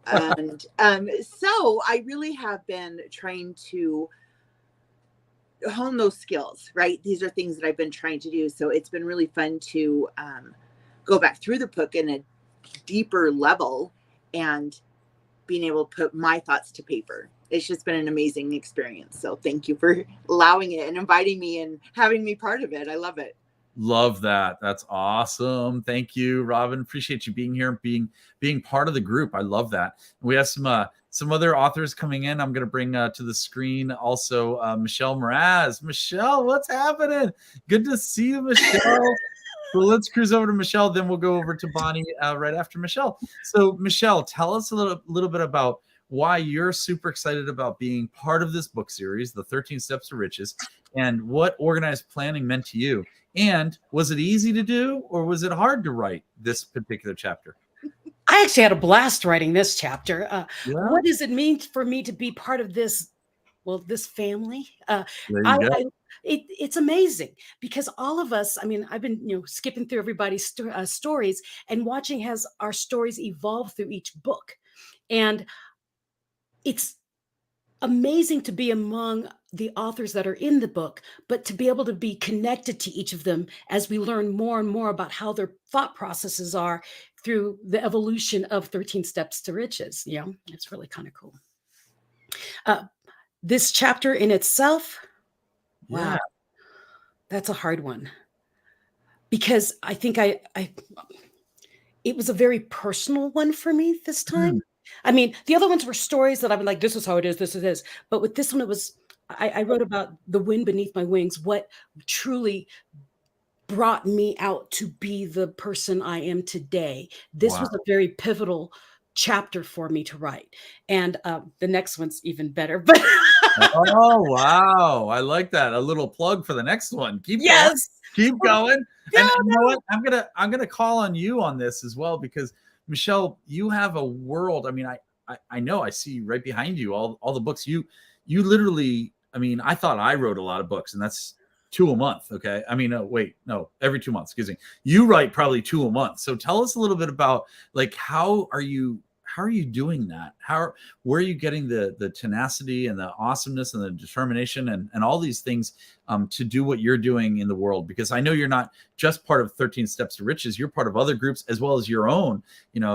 And so I really have been trying to hone those skills, right? These are things that I've been trying to do. So it's been really fun to go back through the book in a deeper level and being able to put my thoughts to paper. it's just been an amazing experience. So thank you for allowing it and inviting me and having me part of it. I love it. Love that. That's awesome. Thank you, Robin. Appreciate you being here and being part of the group. I love that. We have some other authors coming in. I'm going to bring to the screen also Michelle Mraz. Michelle, what's happening? Good to see you, Michelle. So let's cruise over to Michelle, then we'll go over to Bonnie right after Michelle. So Michelle, tell us a little bit about why you're super excited about being part of this book series, The 13 Steps to Riches, and what organized planning meant to you. And was it easy to do, or was it hard to write this particular chapter? I actually had a blast writing this chapter. Yeah. What does it mean for me to be part of this? Well, this family. There you go. It's amazing because all of us. I mean, I've been skipping through everybody's stories and watching as our stories evolve through each book, and it's amazing to be among the authors that are in the book, but to be able to be connected to each of them as we learn more and more about how their thought processes are through the evolution of 13 Steps to Riches. Yeah, it's really kind of cool. This chapter in itself, wow, that's a hard one because I think it was a very personal one for me this time. I mean, the other ones were stories that I've been like, this is how it is, this is this. But with this one, it was, I wrote about the wind beneath my wings, what truly brought me out to be the person I am today. This was a very pivotal chapter for me to write. And the next one's even better. But oh, wow. I like that. A little plug for the next one. Keep going. And you know what? I'm gonna call on you on this as well, because Michelle, you have a world. I mean, I know, I see right behind you all the books. You literally, I mean, I thought I wrote a lot of books, and that's 2 a month. Okay. I mean, no, every 2 months, excuse me. You write probably 2 a month. So tell us a little bit about, like, how are you doing that? Where are you getting the tenacity and the awesomeness and the determination and all these things to do what you're doing in the world? Because I know you're not just part of 13 Steps to Riches, you're part of other groups as well as your own,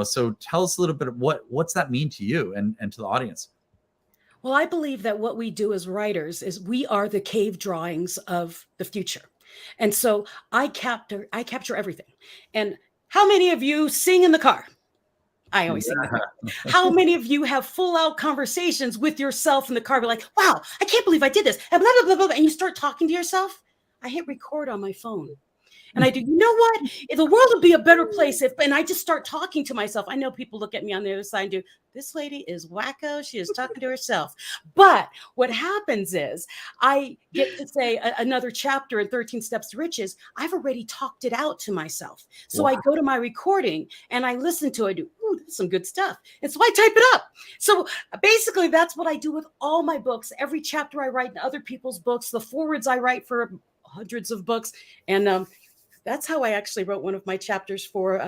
so tell us a little bit of what's that mean to you and to the audience. Well, I believe that what we do as writers is we are the cave drawings of the future. And so I capture everything. And how many of you sing in the car? I always say that. How many of you have full out conversations with yourself in the car? Be like, wow, I can't believe I did this. And blah, blah, blah, blah. And you start talking to yourself. I hit record on my phone. And I do, you know what? If the world would be a better place and I just start talking to myself. I know people look at me on the other side and do, this lady is wacko. She is talking to herself. But what happens is I get to say another chapter in 13 Steps to Riches. I've already talked it out to myself. So I go to my recording and I listen to it. I do, ooh, that's some good stuff. And so I type it up. So basically that's what I do with all my books. Every chapter I write in other people's books, the forwards I write for hundreds of books. And that's how I actually wrote one of my chapters for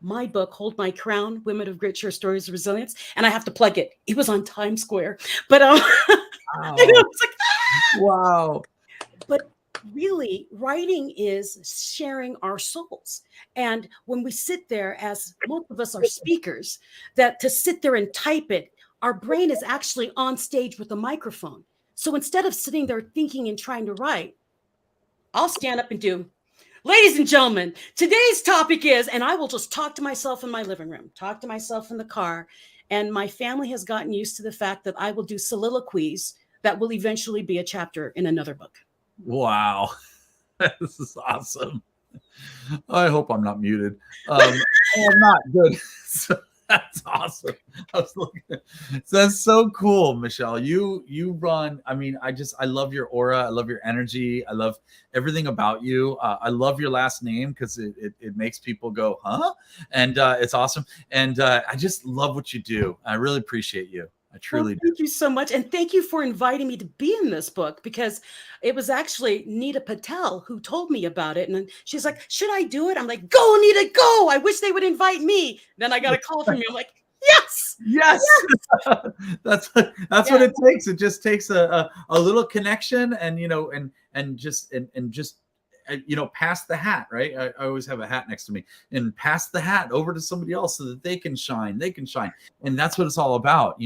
my book, Hold My Crown, Women of Grit, Share Stories of Resilience. And I have to plug it. It was on Times Square. But it's like, wow. But really, writing is sharing our souls. And when we sit there, as most of us are speakers, that to sit there and type it, our brain is actually on stage with a microphone. So instead of sitting there thinking and trying to write, I'll stand up and do, ladies and gentlemen, today's topic is, and I will just talk to myself in my living room, talk to myself in the car. And my family has gotten used to the fact that I will do soliloquies that will eventually be a chapter in another book. Wow. This is awesome. I hope I'm not muted. I'm not. Good. So that's awesome. I was looking. That's so cool, Michelle. You run. I mean, I love your aura. I love your energy. I love everything about you. I love your last name because it makes people go, huh? And it's awesome. And I just love what you do. I really appreciate you. I truly do. Thank you so much. And thank you for inviting me to be in this book, because it was actually Nita Patel who told me about it. And then she's like, should I do it? I'm like, go, Nita, go. I wish they would invite me. Then I got a call from you. I'm like, yes. That's what it takes. It just takes a little connection and, and just pass the hat, right? I always have a hat next to me, and pass the hat over to somebody else so that they can shine. And that's what it's all about.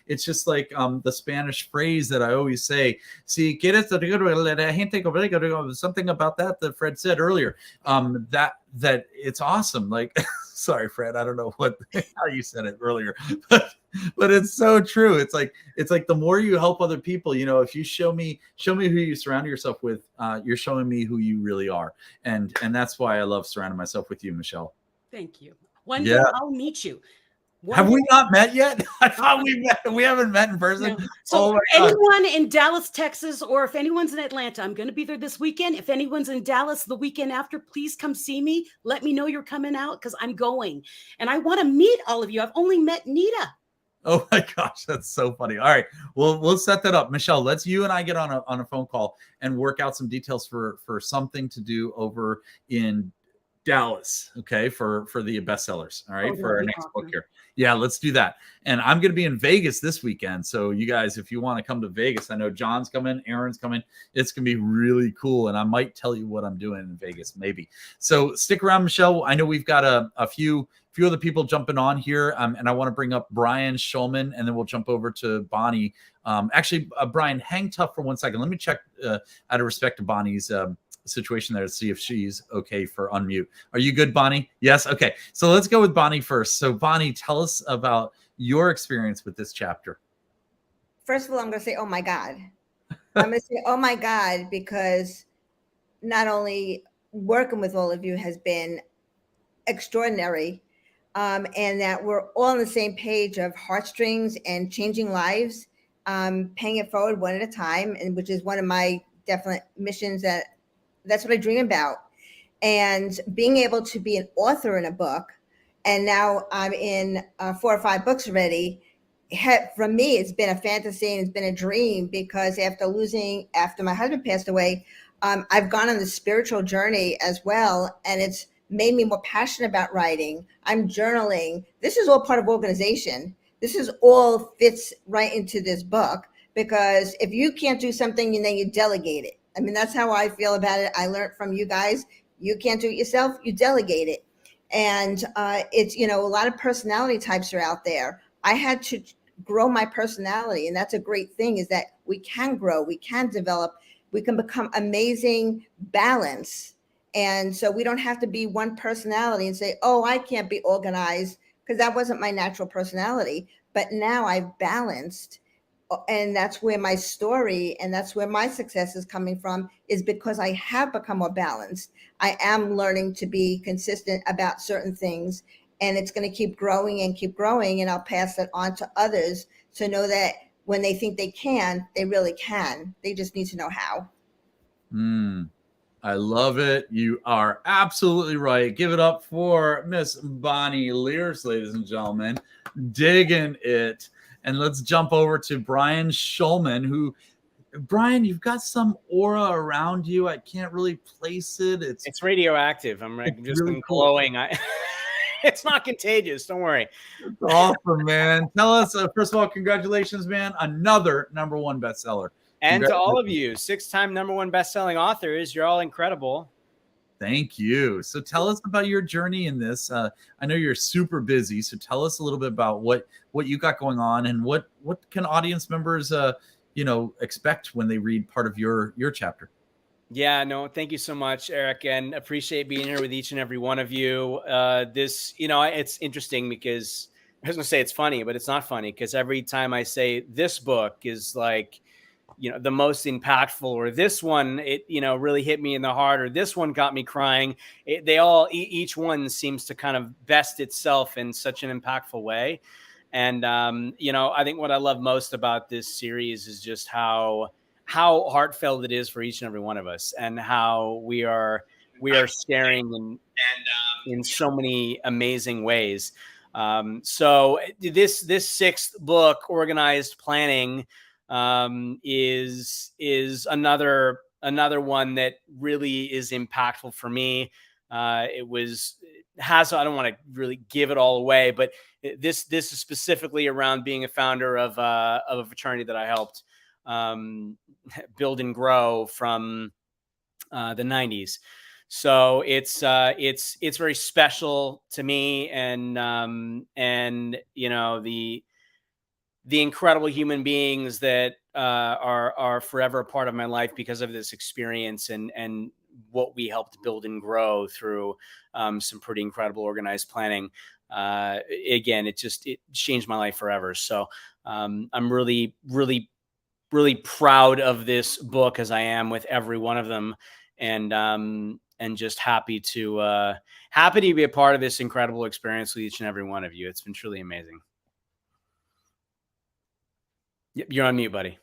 It's just like the Spanish phrase that I always say, si quieres la gente, something about that Fred said earlier, that it's awesome. Like, sorry, Fred, I don't know how you said it earlier, but it's so true. It's like the more you help other people, if you show me who you surround yourself with, you're showing me who you really are. And that's why I love surrounding myself with you, Michelle. Thank you. One Yeah. day I'll meet you. Have we not met yet? I thought we met. We haven't met in person. No. So Oh my God. anyone in Dallas, Texas, or if anyone's in Atlanta, I'm going to be there this weekend. If anyone's in Dallas the weekend after, please come see me. Let me know you're coming out because I'm going. And I want to meet all of you. I've only met Nita. Oh my gosh, that's so funny. All right, well, we'll set that up. Michelle, let's you and I get on a phone call and work out some details for something to do over in Dallas, okay, for the bestsellers. All right, for our next book here. Yeah, let's do that. And I'm going to be in Vegas this weekend. So you guys, if you want to come to Vegas, I know John's coming, Aaron's coming. It's going to be really cool. And I might tell you what I'm doing in Vegas, maybe. So stick around, Michelle. I know we've got a few other people jumping on here. And I want to bring up Brian Schulman, and then we'll jump over to Bonnie. Actually, Brian, hang tough for 1 second. Let me check out of respect to Bonnie's situation there to see if she's okay for unmute. Are you good, Bonnie? Yes. Okay. So let's go with Bonnie first. So Bonnie, tell us about your experience with this chapter. First of all, I'm going to say, oh my God. I'm going to say, oh my God, because not only working with all of you has been extraordinary, and that we're all on the same page of heartstrings and changing lives, paying it forward one at a time, and which is one of my definite missions. That's what I dream about. And being able to be an author in a book, and now I'm in 4 or 5 books already. For me, it's been a fantasy and it's been a dream, because after my husband passed away, I've gone on the spiritual journey as well. And it's made me more passionate about writing. I'm journaling. This is all part of organization. This is all fits right into this book, because if you can't do something, then you delegate it. I mean, that's how I feel about it. I learned from you guys. You can't do it yourself, you delegate it. And it's, a lot of personality types are out there. I had to grow my personality. And that's a great thing, is that we can grow, we can develop, we can become amazing balance. And so we don't have to be one personality and say, oh, I can't be organized, because that wasn't my natural personality. But now I've balanced. And that's where my story and that's where my success is coming from, is because I have become more balanced. I am learning to be consistent about certain things, and it's going to keep growing and keep growing. And I'll pass that on to others to know that when they think they can, they really can. They just need to know how. I love it. You are absolutely right. Give it up for Miss Bonnie Lears, ladies and gentlemen. Digging it. And let's jump over to Brian Schulman, Brian, you've got some aura around you. I can't really place it. It's radioactive. I'm just really glowing. It's not contagious. Don't worry. It's awesome, man. Tell us, first of all, congratulations, man. Another #1 bestseller. And to all of you, 6-time #1 best-selling authors, you're all incredible. Thank you. So tell us about your journey in this. I know you're super busy, so tell us a little bit about what you got going on, and what can audience members expect when they read part of your chapter. Yeah, no, thank you so much, Eric, and appreciate being here with each and every one of you. This, it's interesting, because I was gonna say it's funny, but it's not funny, because every time I say this book is like, the most impactful, or this one, it, really hit me in the heart, or this one got me crying. Each one seems to kind of best itself in such an impactful way. And, I think what I love most about this series is just how heartfelt it is for each and every one of us, and how we are sharing in so many amazing ways. So this 6th book, Organized Planning, is another one that really is impactful for me. I don't want to really give it all away, but this is specifically around being a founder of a fraternity that I helped build and grow from the 90s. So it's very special to me, and you know, the incredible human beings that are forever a part of my life because of this experience, and what we helped build and grow through some pretty incredible organized planning. Again, it changed my life forever. So I'm really, really, really proud of this book, as I am with every one of them, and just happy to be a part of this incredible experience with each and every one of you. It's been truly amazing. Yep, you're on mute, buddy.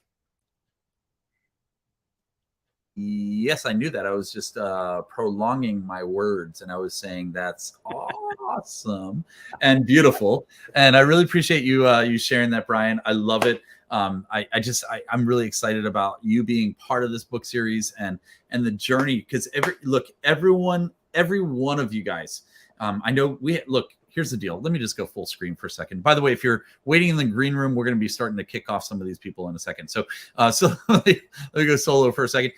Yes, I knew that. I was just prolonging my words, and I was saying that's awesome and beautiful. And I really appreciate you you sharing that, Brian. I love it. I'm really excited about you being part of this book series and the journey, because every one of you guys. I know here's the deal. Let me just go full screen for a second. By the way, if you're waiting in the green room, we're going to be starting to kick off some of these people in a second. So let me go solo for a second.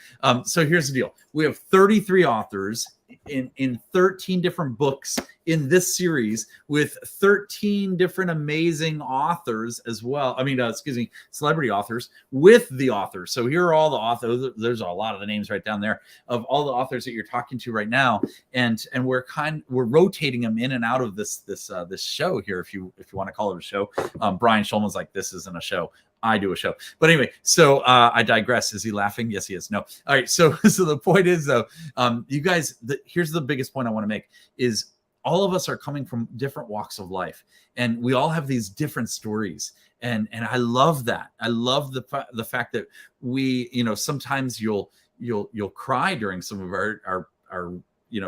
So here's the deal. We have 33 authors in 13 different books in this series, with 13 different amazing authors as well. I mean, celebrity authors with the authors. So here are all the authors. There's a lot of the names right down there of all the authors that you're talking to right now, and we're rotating them in and out of this show here, if you want to call it a show. Brian Schulman's like, this isn't a show. I do a show. But anyway, so I digress. Is he laughing? Yes, he is. No. All right. So the point is, though, you guys, here's the biggest point I want to make is all of us are coming from different walks of life, and we all have these different stories. And I love that. I love the fact that we, sometimes you'll cry during some of our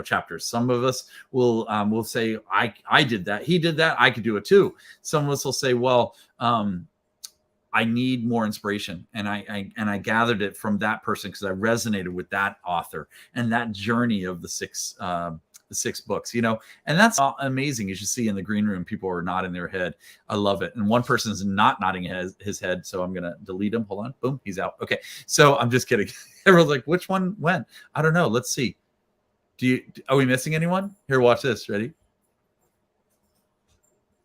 chapters. Some of us will say, I did that. He did that. I could do it too. Some of us will say, well, I need more inspiration, and I gathered it from that person because I resonated with that author and that journey of the six books, and that's amazing. As you see in the green room, people are nodding their head. I love it. And one person is not nodding his head, so I'm gonna delete him. Hold on, boom, he's out. Okay, so I'm just kidding. Everyone's like, which one went? I don't know. Let's see. Are we missing anyone? Here, watch this. Ready?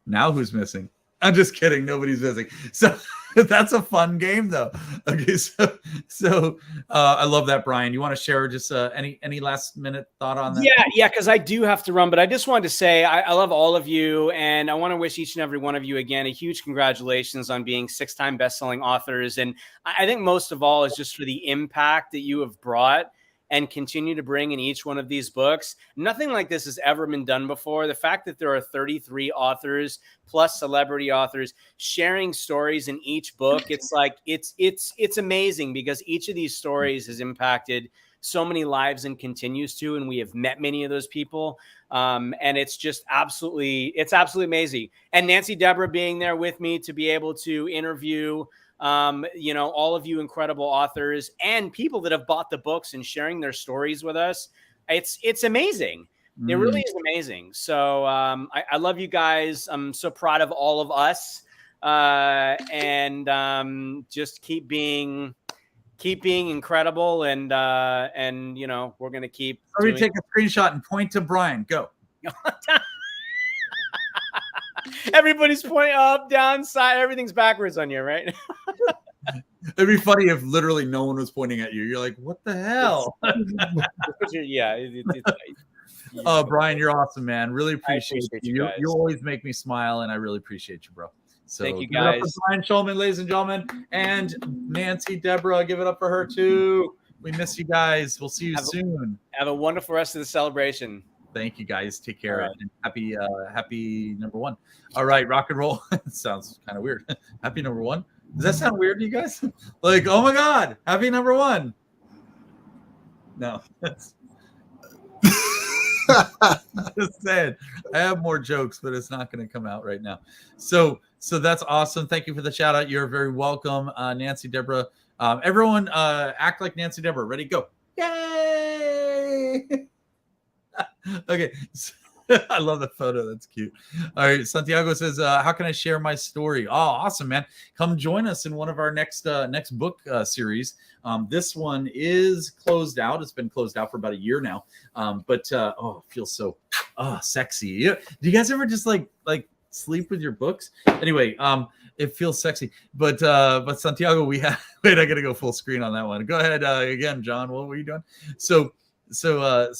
Now who's missing? I'm just kidding. Nobody's missing. So that's a fun game, though. Okay, so I love that, Brian. You want to share just any last minute thought on that? Yeah, because I do have to run, but I just wanted to say I love all of you, and I want to wish each and every one of you again a huge congratulations on being 6-time best-selling authors. And I think most of all is just for the impact that you have brought and continue to bring in each one of these books. Nothing like this has ever been done before. The fact that there are 33 authors plus celebrity authors sharing stories in each book, it's like it's amazing, because each of these stories has impacted so many lives and continues to, and we have met many of those people. And it's just absolutely amazing. And Nancy Deborah being there with me to be able to interview all of you incredible authors and people that have bought the books and sharing their stories with us. It's amazing. It really is amazing. So I love you guys. I'm so proud of all of us, and just keep being incredible. And we're going to keep. Let me take a screenshot and point to Brian. Go. Everybody's pointing up, down, side. Everything's backwards on you, right? It'd be funny if literally no one was pointing at you. You're like, what the hell? Yeah. Brian, you're awesome, man. Really appreciate you. Guys. You always make me smile, and I really appreciate you, bro. So thank you, give it up guys. for Brian Schulman, ladies and gentlemen, and Nancy Deborah. Give it up for her too. We miss you guys. We'll see you soon. Have a wonderful rest of the celebration. Thank you, guys. Take care. Right. And happy number one. All right, rock and roll. Sounds kind of weird. Happy number one. Does that sound weird to you guys? Like, oh my God, happy number one. No. Just saying. I have more jokes, but it's not going to come out right now. So that's awesome. Thank you for the shout out. You're very welcome, Nancy Deborah. Everyone, act like Nancy Deborah. Ready? Go. Yay! Okay. I love the photo. That's cute. All right. Santiago says, how can I share my story? Oh, awesome, man. Come join us in one of our next book series. This one is closed out. It's been closed out for about a year now. But it feels so sexy. Do you guys ever just like sleep with your books? Anyway, it feels sexy. But Santiago, we have wait, I gotta go full screen on that one. Go ahead again, John. What were you doing? So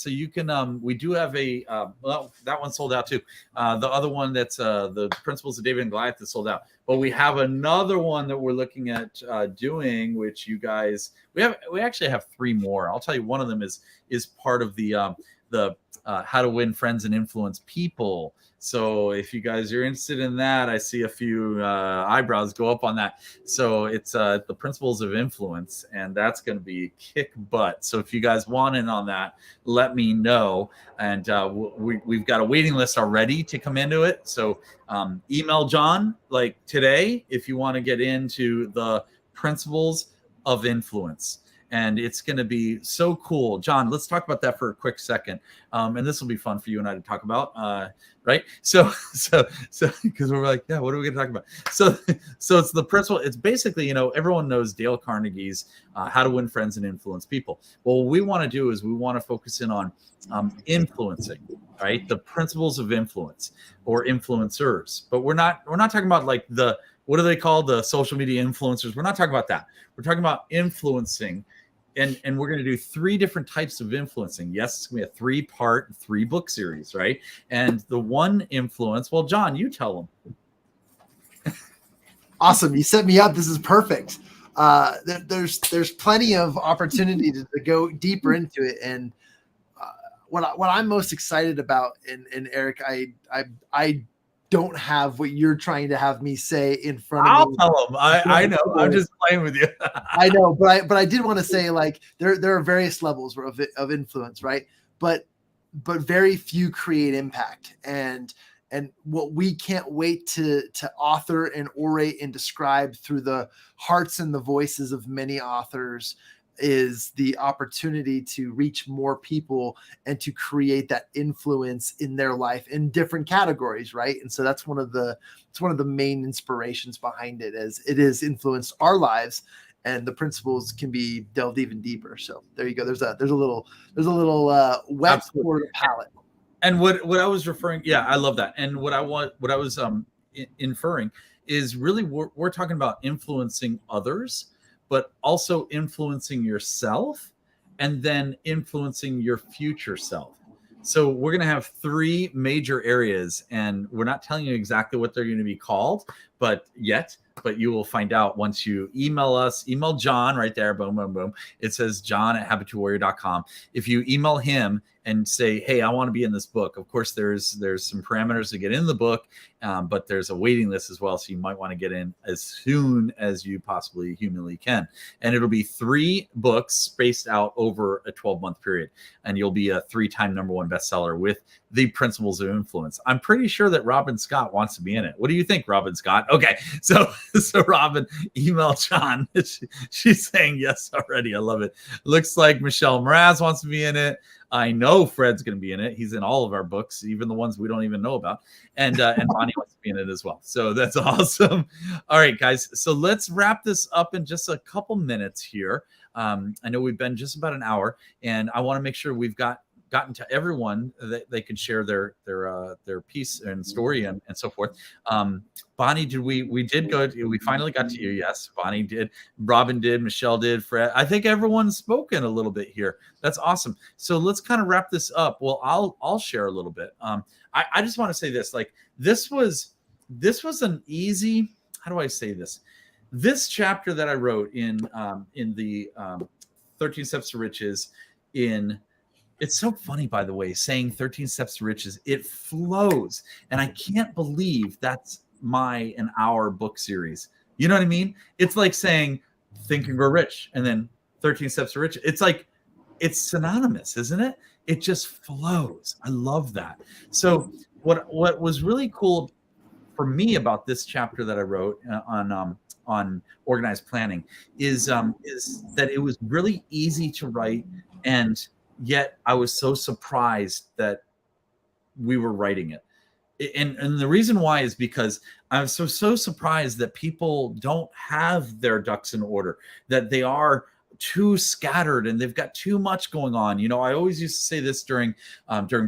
you can we do have a well, that one sold out too. The other one that's the Principles of David and Goliath is sold out. But we have another one that we're looking at doing, which you guys we actually have 3 more. I'll tell you, one of them is part of the how to win friends and influence people. So if you guys are interested in that, I see a few eyebrows go up on that. So it's the Principles of Influence, and that's going to be kick butt. So if you guys want in on that, let me know. And we've got a waiting list already to come into it. So email John like today if you want to get into the Principles of Influence. And it's going to be so cool. John, let's talk about that for a quick second. And this will be fun for you and I to talk about, right? So because we're like, yeah, what are we going to talk about? So it's the principle. It's basically, everyone knows Dale Carnegie's How to Win Friends and Influence People. Well, what we want to do is we want to focus in on influencing, right? The principles of influence or influencers. But we're not talking about like what do they call the social media influencers? We're not talking about that. We're talking about influencing. And we're going to do 3 different types of influencing. Yes, it's going to be a 3-part, 3-book series, right? And the one influence, well, John, you tell them. Awesome. You set me up. This is perfect. There's plenty of opportunity to go deeper into it. And what I'm most excited about, and Eric, I don't have what you're trying to have me say in front of me. I'll tell them. I know. I'm just playing with you. I know, but I did want to say, like, there are various levels of influence, right? But very few create impact. And what we can't wait to author and orate and describe through the hearts and the voices of many authors is the opportunity to reach more people and to create that influence in their life in different categories, right? And so that's one of the main inspirations behind it, as it has influenced our lives, and the principles can be delved even deeper. So there you go. There's a little wet for the palate. And what I was referring, yeah, I love that. And what I was inferring is really we're talking about influencing others, but also influencing yourself and then influencing your future self. So we're going to have 3 major areas, and we're not telling you exactly what they're going to be called, but you will find out once you email us. Email John right there. Boom, boom, boom. It says john@habitudewarrior.com. If you email him and say, hey, I want to be in this book. Of course, there's some parameters to get in the book, but there's a waiting list as well. So you might want to get in as soon as you possibly humanly can. And it'll be 3 books spaced out over a 12-month period. And you'll be a 3-time #1 bestseller with the Principles of Influence. I'm pretty sure that Robin Scott wants to be in it. What do you think, Robin Scott? Okay, so Robin, email John. She's saying yes already. I love it. Looks like Michelle Mraz wants to be in it. I know Fred's going to be in it. He's in all of our books, even the ones we don't even know about. And Bonnie wants to be in it as well. So that's awesome. All right, guys. So let's wrap this up in just a couple minutes here. I know we've been just about an hour, and I want to make sure we've gotten to everyone that they can share their piece and story and so forth. Bonnie, we finally got to you. Yes, Bonnie did. Robin did. Michelle did. Fred. I think everyone's spoken a little bit here. That's awesome. So let's kind of wrap this up. Well, I'll share a little bit. I just want to say this, like, this was an easy, how do I say this? This chapter that I wrote in the 13 Steps to Riches it's so funny, by the way, saying 13 Steps to Riches, it flows. And I can't believe that's an hour book series. You know what I mean? It's like saying Think and Grow Rich and then 13 Steps to Riches. It's like, it's synonymous, isn't it? It just flows. I love that. So what was really cool for me about this chapter that I wrote on organized planning is that it was really easy to write, and yet I was so surprised that we were writing it. And the reason why is because I'm so surprised that people don't have their ducks in order, that they are too scattered and they've got too much going on. You know, I always used to say this during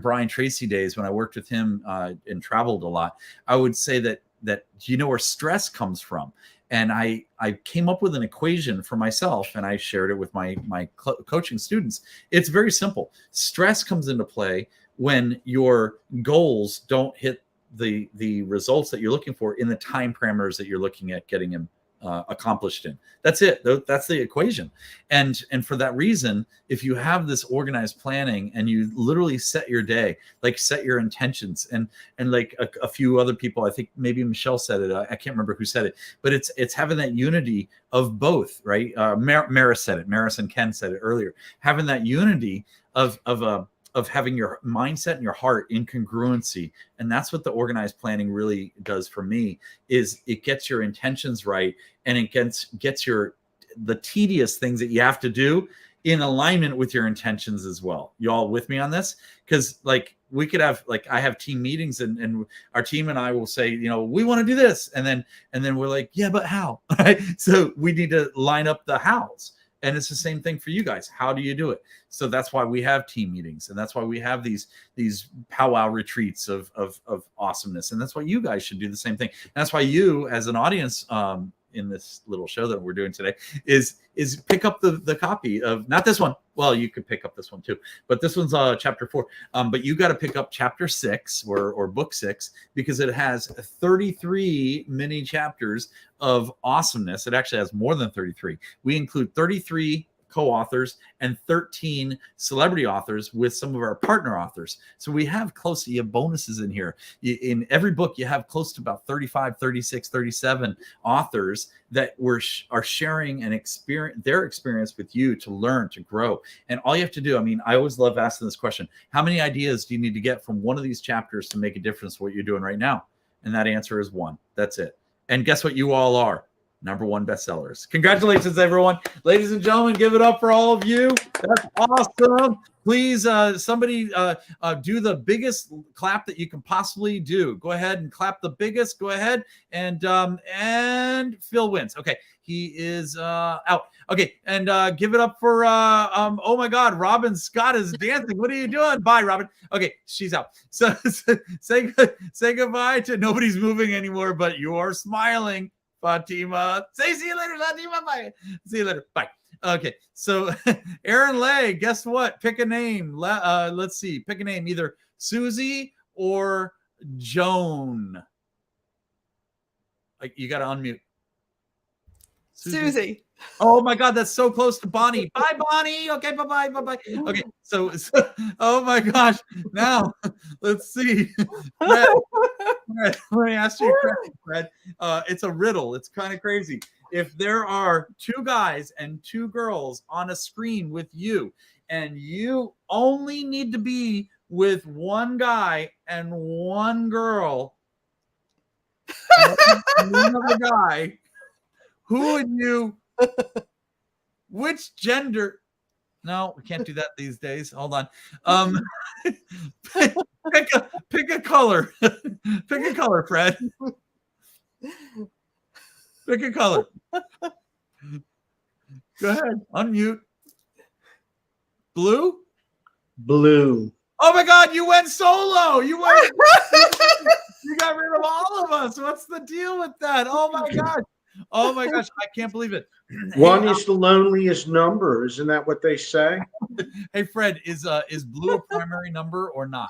Brian Tracy days when I worked with him and traveled a lot. I would say that you know where stress comes from. And I came up with an equation for myself, and I shared it with my coaching students. It's very simple. Stress comes into play when your goals don't hit the results that you're looking for in the time parameters that you're looking at getting them accomplished in. That's it. That's the equation. And for that reason, if you have this organized planning and you literally set your day, like set your intentions, and like a few other people, I think maybe Michelle said it, I can't remember who said it, but it's having that unity of both, right? Maris said it, Maris and Ken said it earlier, having that unity of having your mindset and your heart in congruency. And that's what the organized planning really does for me, is it gets your intentions right, and it gets the tedious things that you have to do in alignment with your intentions as well. You all with me on this? Because like we could have, like I have team meetings and our team and I will say, you know, we want to do this. And then we're like, yeah, but how? Right? So we need to line up the hows. And it's the same thing for you guys. How do you do it? So that's why we have team meetings, and that's why we have these powwow retreats of awesomeness. And that's why you guys should do the same thing. And that's why you, as an audience, in this little show that we're doing today, is pick up the copy of, not this one. Well, you could pick up this one too, but this one's chapter 4. But you got to pick up chapter 6 or book 6, because it has 33 mini chapters of awesomeness. It actually has more than 33. We include 33 co-authors and 13 celebrity authors with some of our partner authors. So we have you have bonuses in here. In every book, you have close to about 35, 36, 37 authors that are sharing their experience with you to learn, to grow. And all you have to do, I mean, I always love asking this question: how many ideas do you need to get from one of these chapters to make a difference what you're doing right now? And that answer is 1. That's it. And guess what you all are? #1 bestsellers. Congratulations, everyone. Ladies and gentlemen, give it up for all of you. That's awesome. Please, somebody do the biggest clap that you can possibly do. Go ahead and clap the biggest. Go ahead. And Phil wins. Okay. He is out. Okay. And give it up for, oh my God, Robin Scott is dancing. What are you doing? Bye, Robin. Okay. She's out. So say goodbye to, nobody's moving anymore, but you're smiling. Fatima. Say see you later, Fatima. Bye. See you later. Bye. Okay. So Aaron Lay, guess what? Pick a name. Let's see. Pick a name, either Susie or Joan. You got to unmute. Susie. Oh my God, that's so close to Bonnie. Bye, Bonnie. Okay, bye-bye, bye-bye. Okay, so oh my gosh. Now, let's see. Fred, let me ask you a question, Fred. It's a riddle. It's kind of crazy. If there are 2 guys and 2 girls on a screen with you, and you only need to be with 1 guy and 1 girl, and another guy, who would you... Which gender? No, we can't do that these days. Hold on. Pick a color. Pick a color, Fred. Pick a color. Go ahead. Unmute. Blue? Blue. Oh my God, you went solo. You got rid of all of us. What's the deal with that? Oh my God. Oh my gosh, I can't believe it. One is the loneliest number. Isn't that what they say? Hey, Fred, is blue a primary number or not?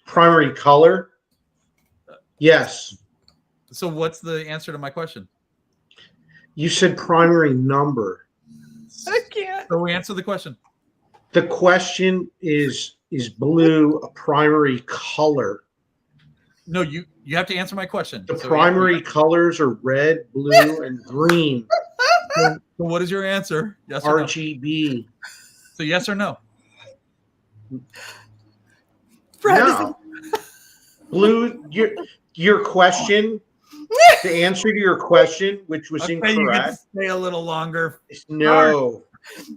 Primary color? Yes. So what's the answer to my question? You said primary number. I can't. So we answer the question. The question is blue a primary color? No, you have to answer my question. The primary colors are red, blue, and green. So what is your answer? Yes or RGB. No? So yes or no? Fred, no. Blue, your question, the answer to your question, which was okay, incorrect. You can stay a little longer. No.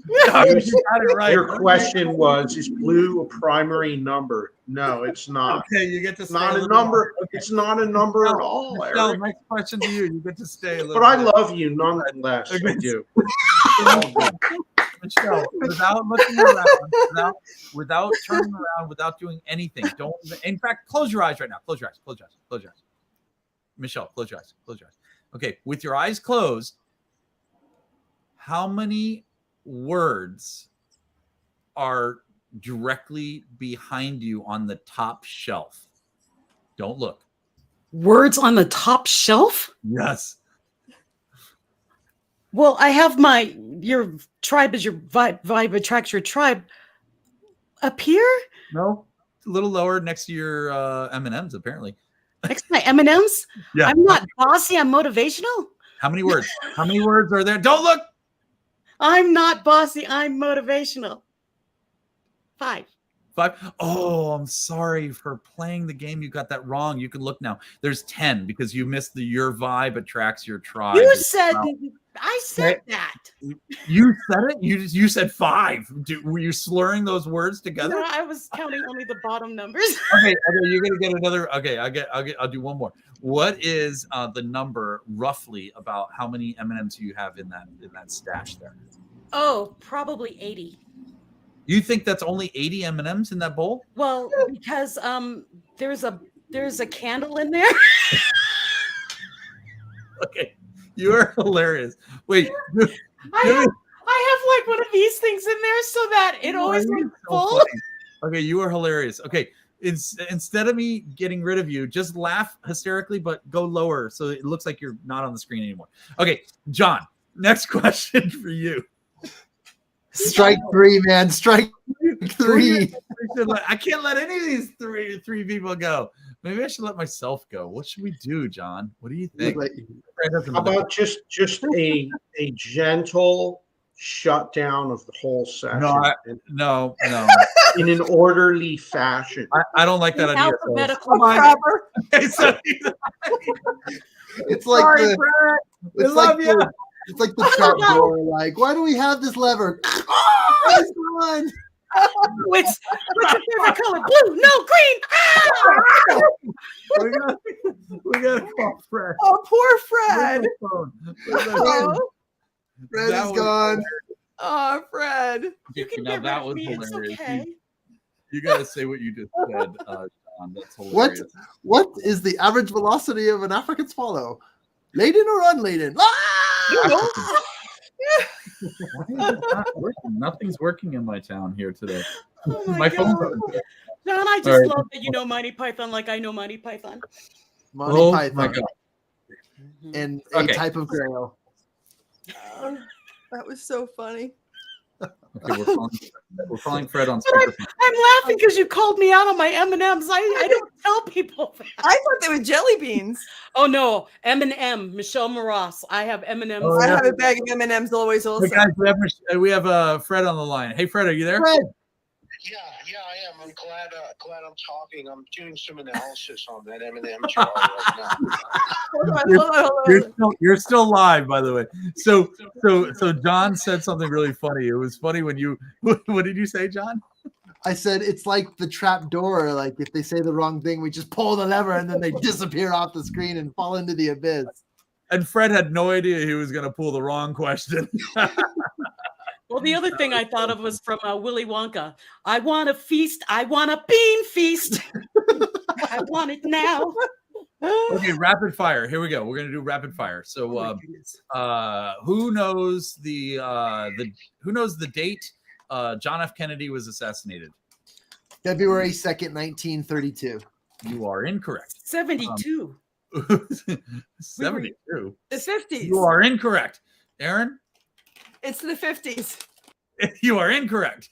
You got it right. Your question was, is blue a primary number? No, it's not. Okay, you get to stay Not a little number. longer. Okay. It's not a number at all, Michelle, Eric. next question to you. You get to stay a little But I bit. love you nonetheless. I do. All good. Michelle, without looking around, without turning around, without doing anything. Don't. In fact, close your eyes right now. Close your eyes. Close your eyes. Close your eyes. Michelle, close your eyes. Close your eyes. Okay, with your eyes closed, how many words are directly behind you on the top shelf? Don't look. Words on the top shelf? Yes. Well, I have your tribe is your vibe attracts your tribe up here. No, a little lower next to your M&Ms, apparently. Next to my M&Ms? Yeah. I'm not bossy. I'm motivational. How many words? How many words are there? Don't look. I'm not bossy. I'm motivational. 5. 5. Oh, I'm sorry for playing the game. You got that wrong. You can look now. There's 10 because you missed the your vibe attracts your tribe. You said I said that. You said it. You said 5. Were you slurring those words together? No, I was counting only the bottom numbers. Okay, you're gonna get another. Okay, I'll do one more. What is the number roughly about how many M&Ms you have in that stash there? Oh, probably 80. You think that's only 80 M&Ms in that bowl? Well, because there's a candle in there. Okay, you are hilarious. Wait, I have like one of these things in there so that it always looks full. Funny. Okay, you are hilarious. Okay, instead of me getting rid of you, just laugh hysterically, but go lower so it looks like you're not on the screen anymore. Okay, John, next question for you. Strike 3, man. Strike 3. I can't let any of these three people go. Maybe I should let myself go. What should we do, John? What do you think? How about just a gentle shutdown of the whole session? No. In an orderly fashion. I don't like that idea. Alphabetical order. It's like Sorry, Brad. It's love like you. It's like the trap door. Like, why do we have this lever? It's gone. What's your favorite color? Blue. No, green. We gotta call Fred. Oh, poor Fred. Fred is gone. Oh, Fred. You can now get that rid of was me. It's hilarious. okay. You gotta say what you just said, John. That's hilarious. What is the average velocity of an African swallow? Laden or unladen? Nothing's working in my town here today. Oh my God. phone. John, I just All right. love that you know Monty Python like I know Monty Python. Monty Python. My God. And a type of grail. That was so funny. Okay, we're calling Fred on But speakerphone. I'm laughing because you called me out on my M&Ms. I don't tell people that. I thought they were jelly beans. Oh no, M&M, Michelle Maras. I have M&Ms. Oh, I yeah. have a bag of M&Ms always also. Hey guys, we have Fred on the line. Hey Fred, are you there? Fred. Yeah, I am. I'm glad I'm talking. I'm doing some analysis on that M&M jar right now. You're still live, by the way. So John said something really funny. It was funny when you. What did you say, John? I said it's like the trap door. Like if they say the wrong thing, we just pull the lever and then they disappear off the screen and fall into the abyss. And Fred had no idea he was going to pull the wrong question. Well, the other thing I thought of was from Willy Wonka. I want a feast. I want a bean feast. I want it now. Okay, rapid fire. Here we go. We're gonna do rapid fire. So, who knows the date John F. Kennedy was assassinated? February 2nd, 1932. You are incorrect. 72. 72. The 50s. You are incorrect. Aaron? It's the 50s. You are incorrect.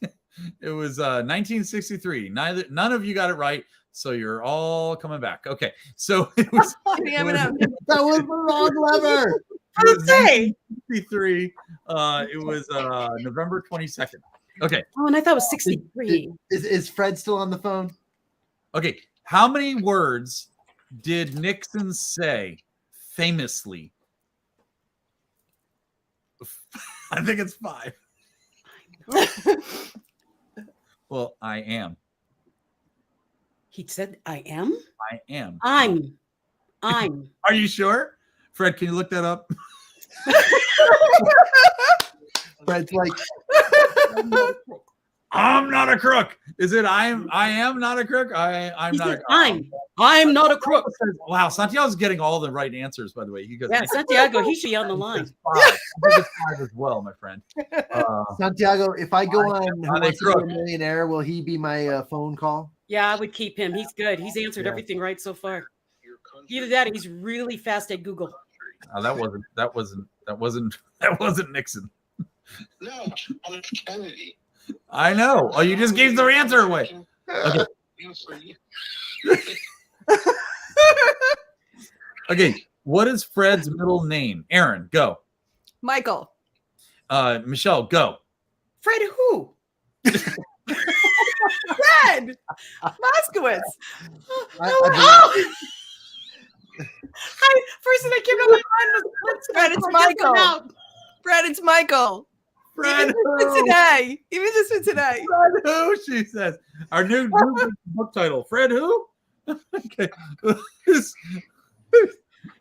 It was 1963. None of you got it right, so you're all coming back. Okay, so it was. That was the wrong lever. It was 1963. It was November 22nd. Okay. Oh, and I thought it was 63. Is Fred still on the phone? Okay. How many words did Nixon say famously? I think it's 5. Well, I am. He said, I am? I am. I'm. Are you sure? Fred, can you look that up? Fred's like, I'm not a crook. Is it I am not a crook? I'm He not a said, crook. I'm not a crook. Wow, Santiago's getting all the right answers, by the way. He goes, Yeah, Santiago, he should be on the line. I think it's 5 as well, my friend. Santiago, if I go on Who are they Wants to Be a crook? Millionaire, will he be my phone call? Yeah, I would keep him. He's good. He's answered everything right so far. Either that or he's really fast at Google. That wasn't Nixon. No, John F. Kennedy. I know. Oh, you just gave the answer away. Okay. Okay. What is Fred's middle name? Aaron, go. Michael. Michelle, go. Fred who? Fred Moskowitz. First thing that came to my mind was Fred, it's Michael. Fred, it's Michael. Fred Even just for today. Fred who? She says. Our new book title. Fred who? Okay. Hey,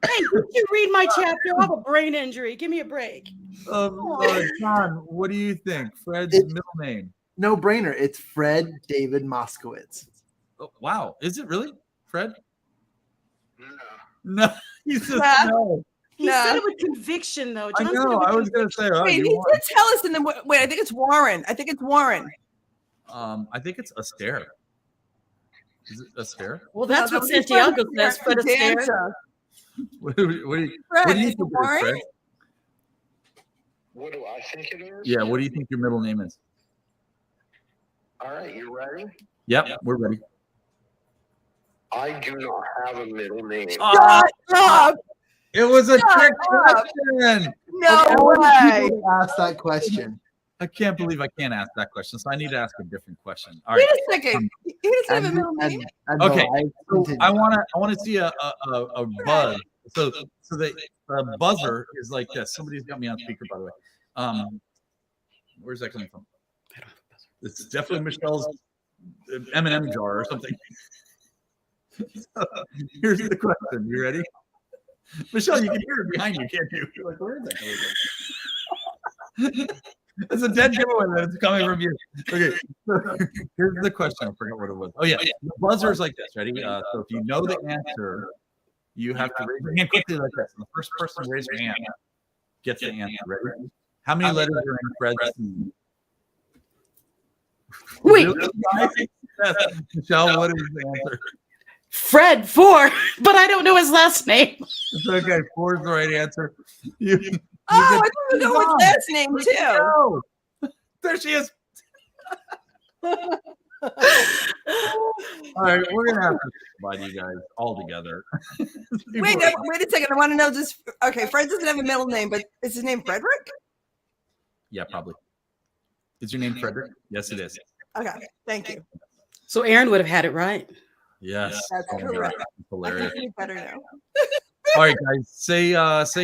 did you read my chapter? I have a brain injury. Give me a break. John, what do you think? Fred's middle name? No brainer. It's Fred David Moskowitz. Oh, wow. Is it really Fred? No. He says no. He said it with conviction, though. I know. I was going to say. Wait, he did tell us in the wait. I think it's Warren. I think it's Astaire. Is it Astaire? Well, that's what Santiago says. Fred Astaire. What do you think, Fred? What do I think it is? Yeah. What do you think your middle name is? All right, you ready? Yep, we're ready. I do not have a middle name. Shut up! It was a trick question. No way. Ask that question. I can't believe I can't ask that question, so I need to ask a different question. All right. Wait a second. He doesn't have a middle name. Okay. So I want to see a buzz. So the buzzer is like this. Somebody's got me on speaker, by the way. Where's that coming from? It's definitely Michelle's M&M jar or something. So, here's the question. You ready? Michelle, you can hear it behind you, can't you? You're like, where is that coming from? It's a dead giveaway that it's coming from you. Okay, so here's the question. I forgot what it was. Oh, yeah. The buzzer is like this. Ready? So if you know the answer, you have to raise your hand quickly like this. And the first person to raise your hand gets the answer. Ready? How many letters are in Fred's name? Wait. Michelle, what is the answer? Fred 4, but I don't know his last name. It's okay. 4 is the right answer. I don't know his last name too. There she is. All right, we're gonna have to combine you guys all together. wait a second. I want to know just okay. Fred doesn't have a middle name, but is his name Frederick? Yeah, probably. Is your name Frederick? Yes, it is. Okay, thank you. So Aaron would have had it right. Yes. That's Oh my God, correct. that's hilarious. I think we better know. All right, guys. Say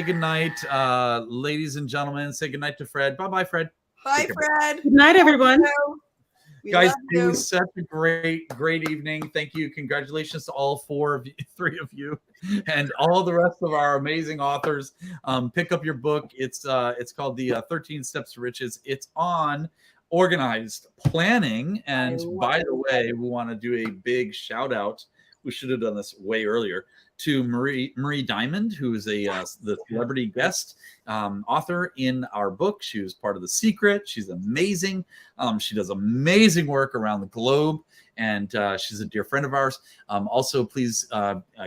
good night, ladies and gentlemen. Say good night to Fred. Bye, Fred. Bye, Fred. Good night, everyone. Guys, it was such a great evening. Thank you. Congratulations to all 3 of you, and all the rest of our amazing authors. Pick up your book. It's called the 13 Steps to Riches. It's on Organized Planning. And by the way, we want to do a big shout out. We should have done this way earlier, to Marie Diamond, who is the celebrity guest author in our book. She was part of The Secret. She's amazing. She does amazing work around the globe, and she's a dear friend of ours. Also, please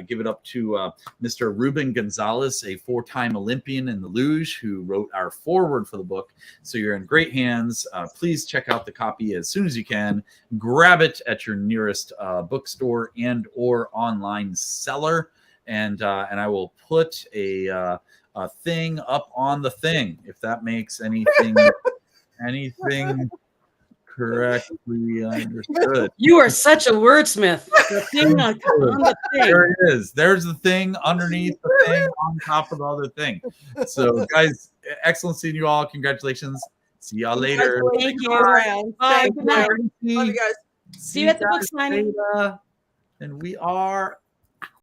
give it up to Mr. Ruben Gonzalez, a 4-time Olympian in the luge, who wrote our foreword for the book. So you're in great hands. Please check out the copy as soon as you can. Grab it at your nearest bookstore and or online seller. And I will put a thing up on the thing, if that makes anything correctly understood. You are such a wordsmith. The thing on the thing. There it is. There's the thing underneath the thing on top of the other thing. So, guys, excellent seeing you all. Congratulations. See y'all later. Thank you. Bye. Bye. Good night. Love you guys. See you at the book signing. And we are